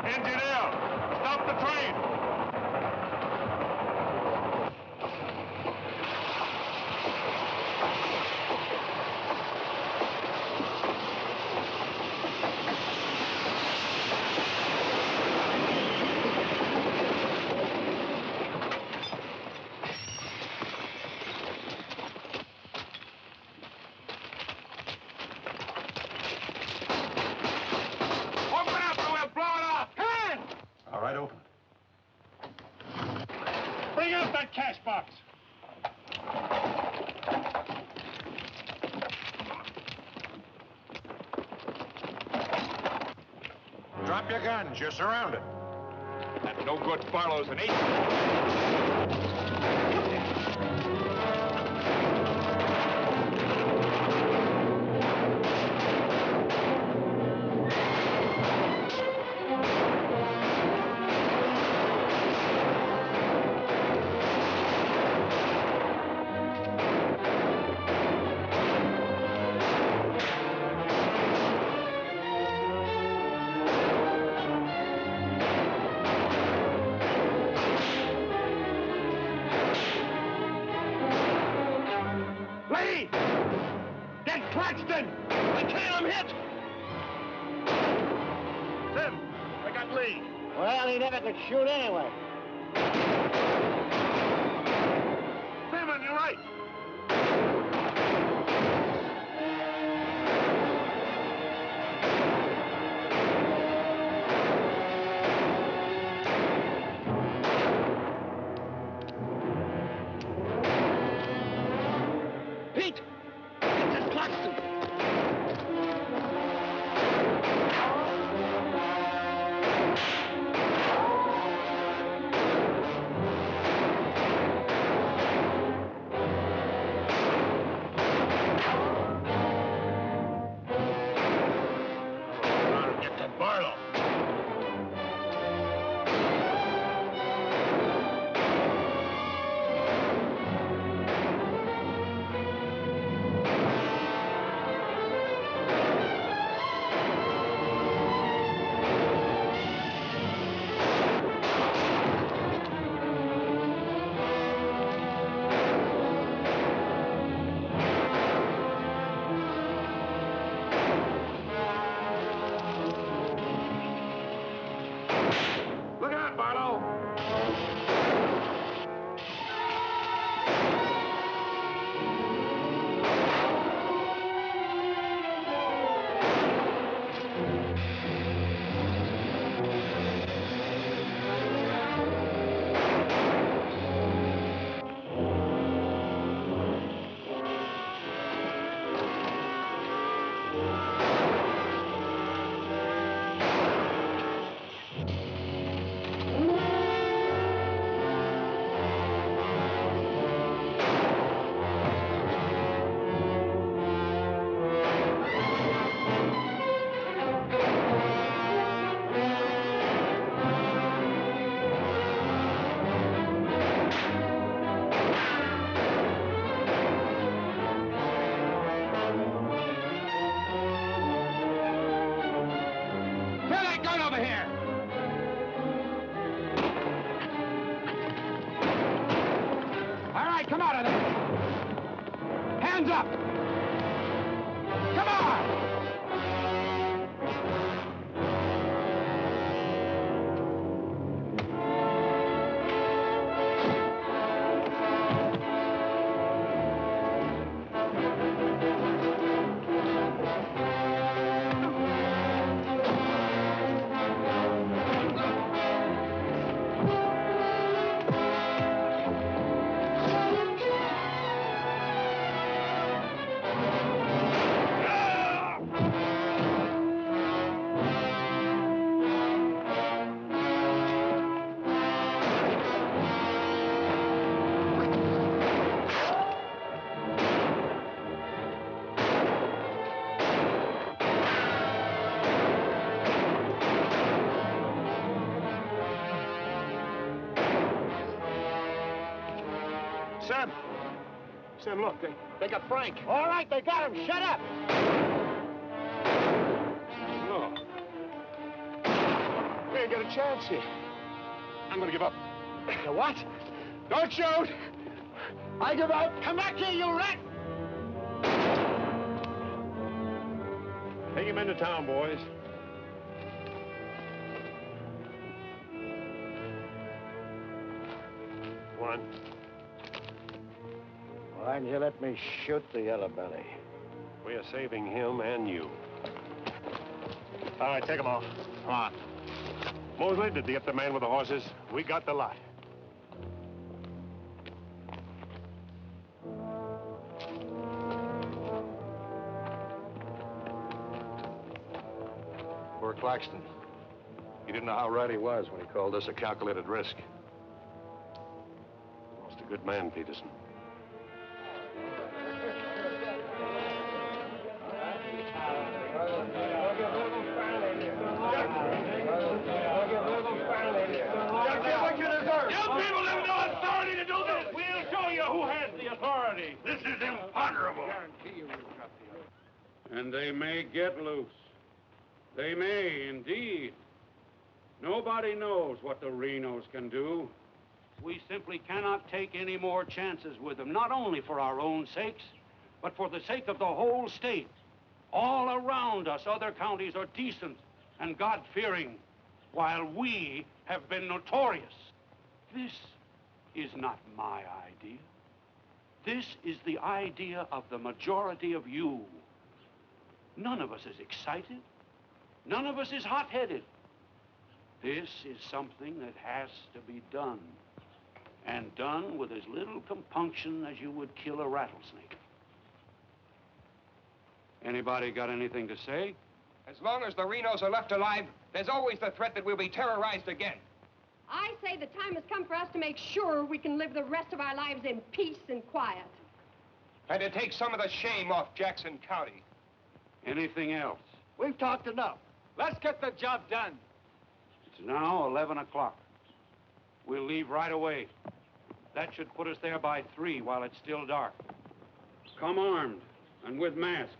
Engineer, stop the train! Open up or we'll blow it up! Come on! All right, open it. Bring out that cash box! Drop your guns. You're surrounded. That no good Barlow's an agent. hit! Sim, I got Lee. Well, he never could shoot anyway. Simon, you're right. Pete! It's his Claxton! Get to Barlow. Look out, Barlow! Throw that gun over here! All right, come out of there! Hands up! Come on! Sam! Sam, look, they got Frank. All right, they got him. Shut up! No. We ain't got a chance here. I'm gonna give up. You what? Don't shoot! I give up! Come back here, you rat! Take him into town, boys. One. Why didn't you let me shoot the yellow belly? We are saving him and you. All right, take them off. Come on. Mosley, did you get the man with the horses? We got the lot. Poor Claxton. He didn't know how right he was when he called this a calculated risk. Lost a good man, Peterson. You people have no authority to do this! We'll show you who has the authority! This is imponderable! And they may get loose. They may, indeed. Nobody knows what the Renos can do. We simply cannot take any more chances with them, not only for our own sakes, but for the sake of the whole state. All around us, other counties are decent and God-fearing, while we have been notorious. This is not my idea. This is the idea of the majority of you. None of us is excited. None of us is hot-headed. This is something that has to be done, and done with as little compunction as you would kill a rattlesnake. Anybody got anything to say? As long as the Renos are left alive, there's always the threat that we'll be terrorized again. I say the time has come for us to make sure we can live the rest of our lives in peace and quiet. And to take some of the shame off Jackson County. Anything else? We've talked enough. Let's get the job done. It's now 11 o'clock. We'll leave right away. That should put us there by 3 while it's still dark. Come armed and with masks.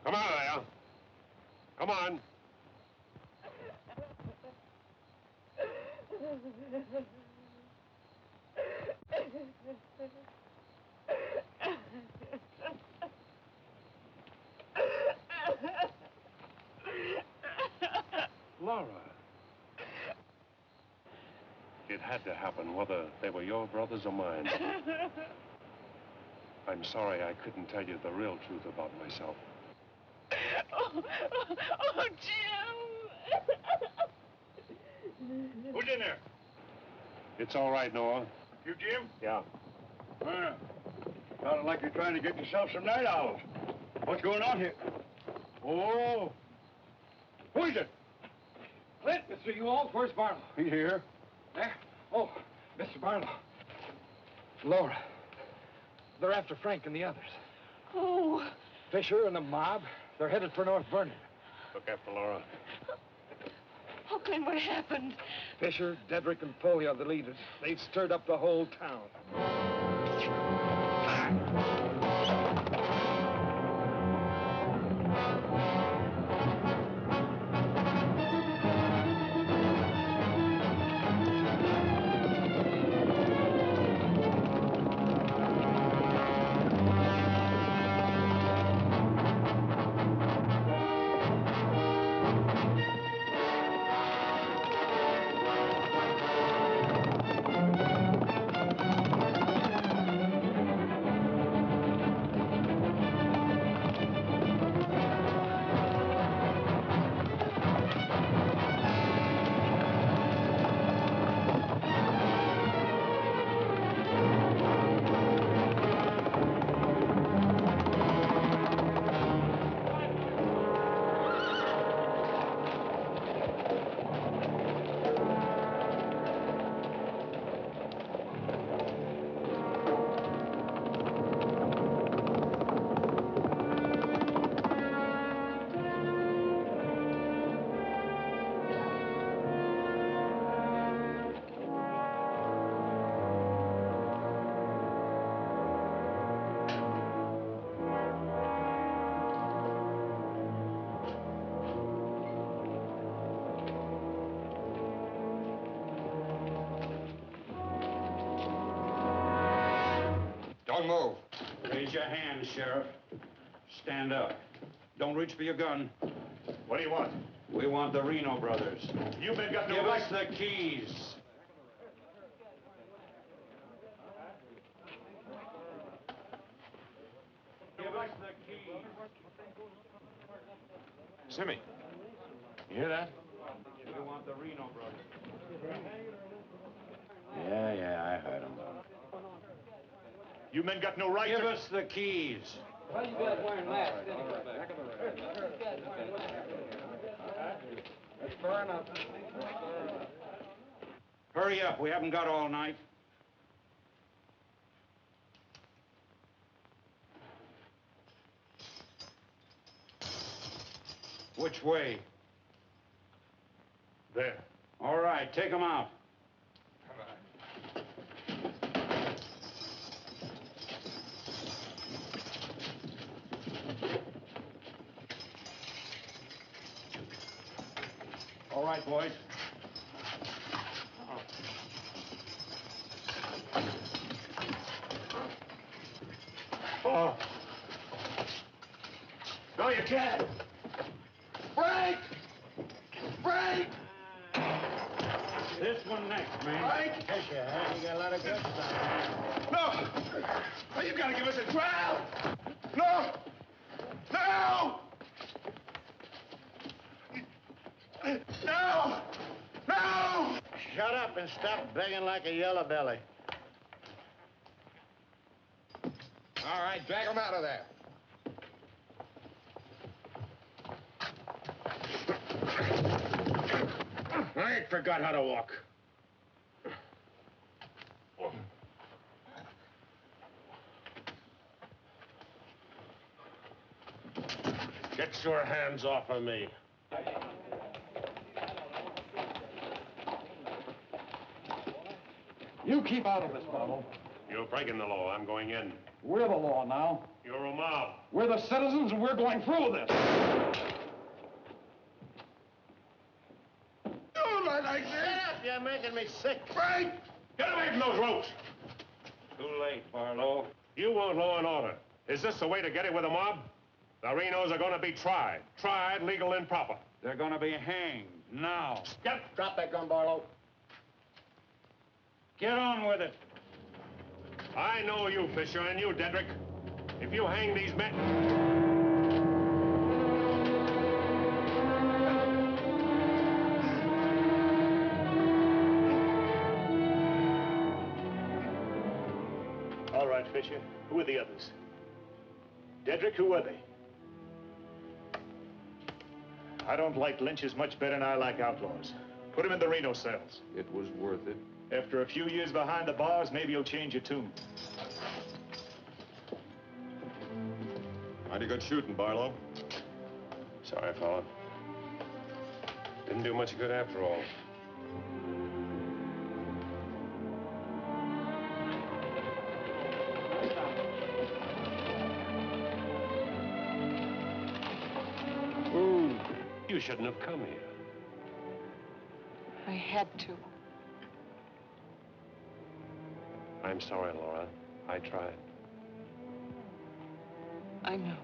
Come on, there. Come on. Laura. It had to happen, whether they were your brothers or mine. I'm sorry I couldn't tell you the real truth about myself. Oh, Jim! Who's in there? It's all right, Noah. You, Jim? Yeah. Sounded like you're trying to get yourself some night owls. What's going on here? Oh. Who is it? Clint, Mr. Ewald, where's Barlow? He's here. There? Oh, Mr. Barlow. Laura. They're after Frank and the others. Oh. Fisher and the mob. They're headed for North Vernon. Look after Laura. Oh, Clint, what happened? Fisher, Dedrick, and Foley are the leaders. They've stirred up the whole town. Raise your hand, Sheriff. Stand up. Don't reach for your gun. What do you want? We want the Reno brothers. You men got no Give right. us the keys. Give us the keys. Simmy, you hear that? We want the Reno brothers. Yeah, I heard him. You men got no right. Give us the keys. Why you guys wearing masks anyway? That's far enough. Hurry up. We haven't got all night. Which way? There. All right, take them out. All right, boys. Oh. No, you can't. Frank! Frank! This one next, man. Frank! Yes, you have. You got a lot of good stuff. No! Oh, you gotta give us a trial! No! No! No! No! Shut up and stop begging like a yellow belly. All right, drag him out of there. I ain't forgot how to walk. Get your hands off of me. You keep out of this, Barlow. You're breaking the law. I'm going in. We're the law now. You're a mob. We're the citizens, and we're going through with this. Don't let like this! Shut up! You're making me sick. Frank! Get away from those ropes! Too late, Barlow. You want law and order. Is this the way to get it with a mob? The Renos are going to be tried. Tried, legal, and proper. They're going to be hanged now. Drop that gun, Barlow. Get on with it. I know you, Fisher, and you, Dedrick. If you hang these men... All right, Fisher. Who are the others? Dedrick, who are they? I don't like lynches much better than I like outlaws. Put him in the Reno cells. It was worth it. After a few years behind the bars, maybe you'll change your tune. Mighty good shooting, Barlow. Sorry, fella. Didn't do much good after all. You shouldn't have come here. I had to. I'm sorry, Laura. I tried. I know.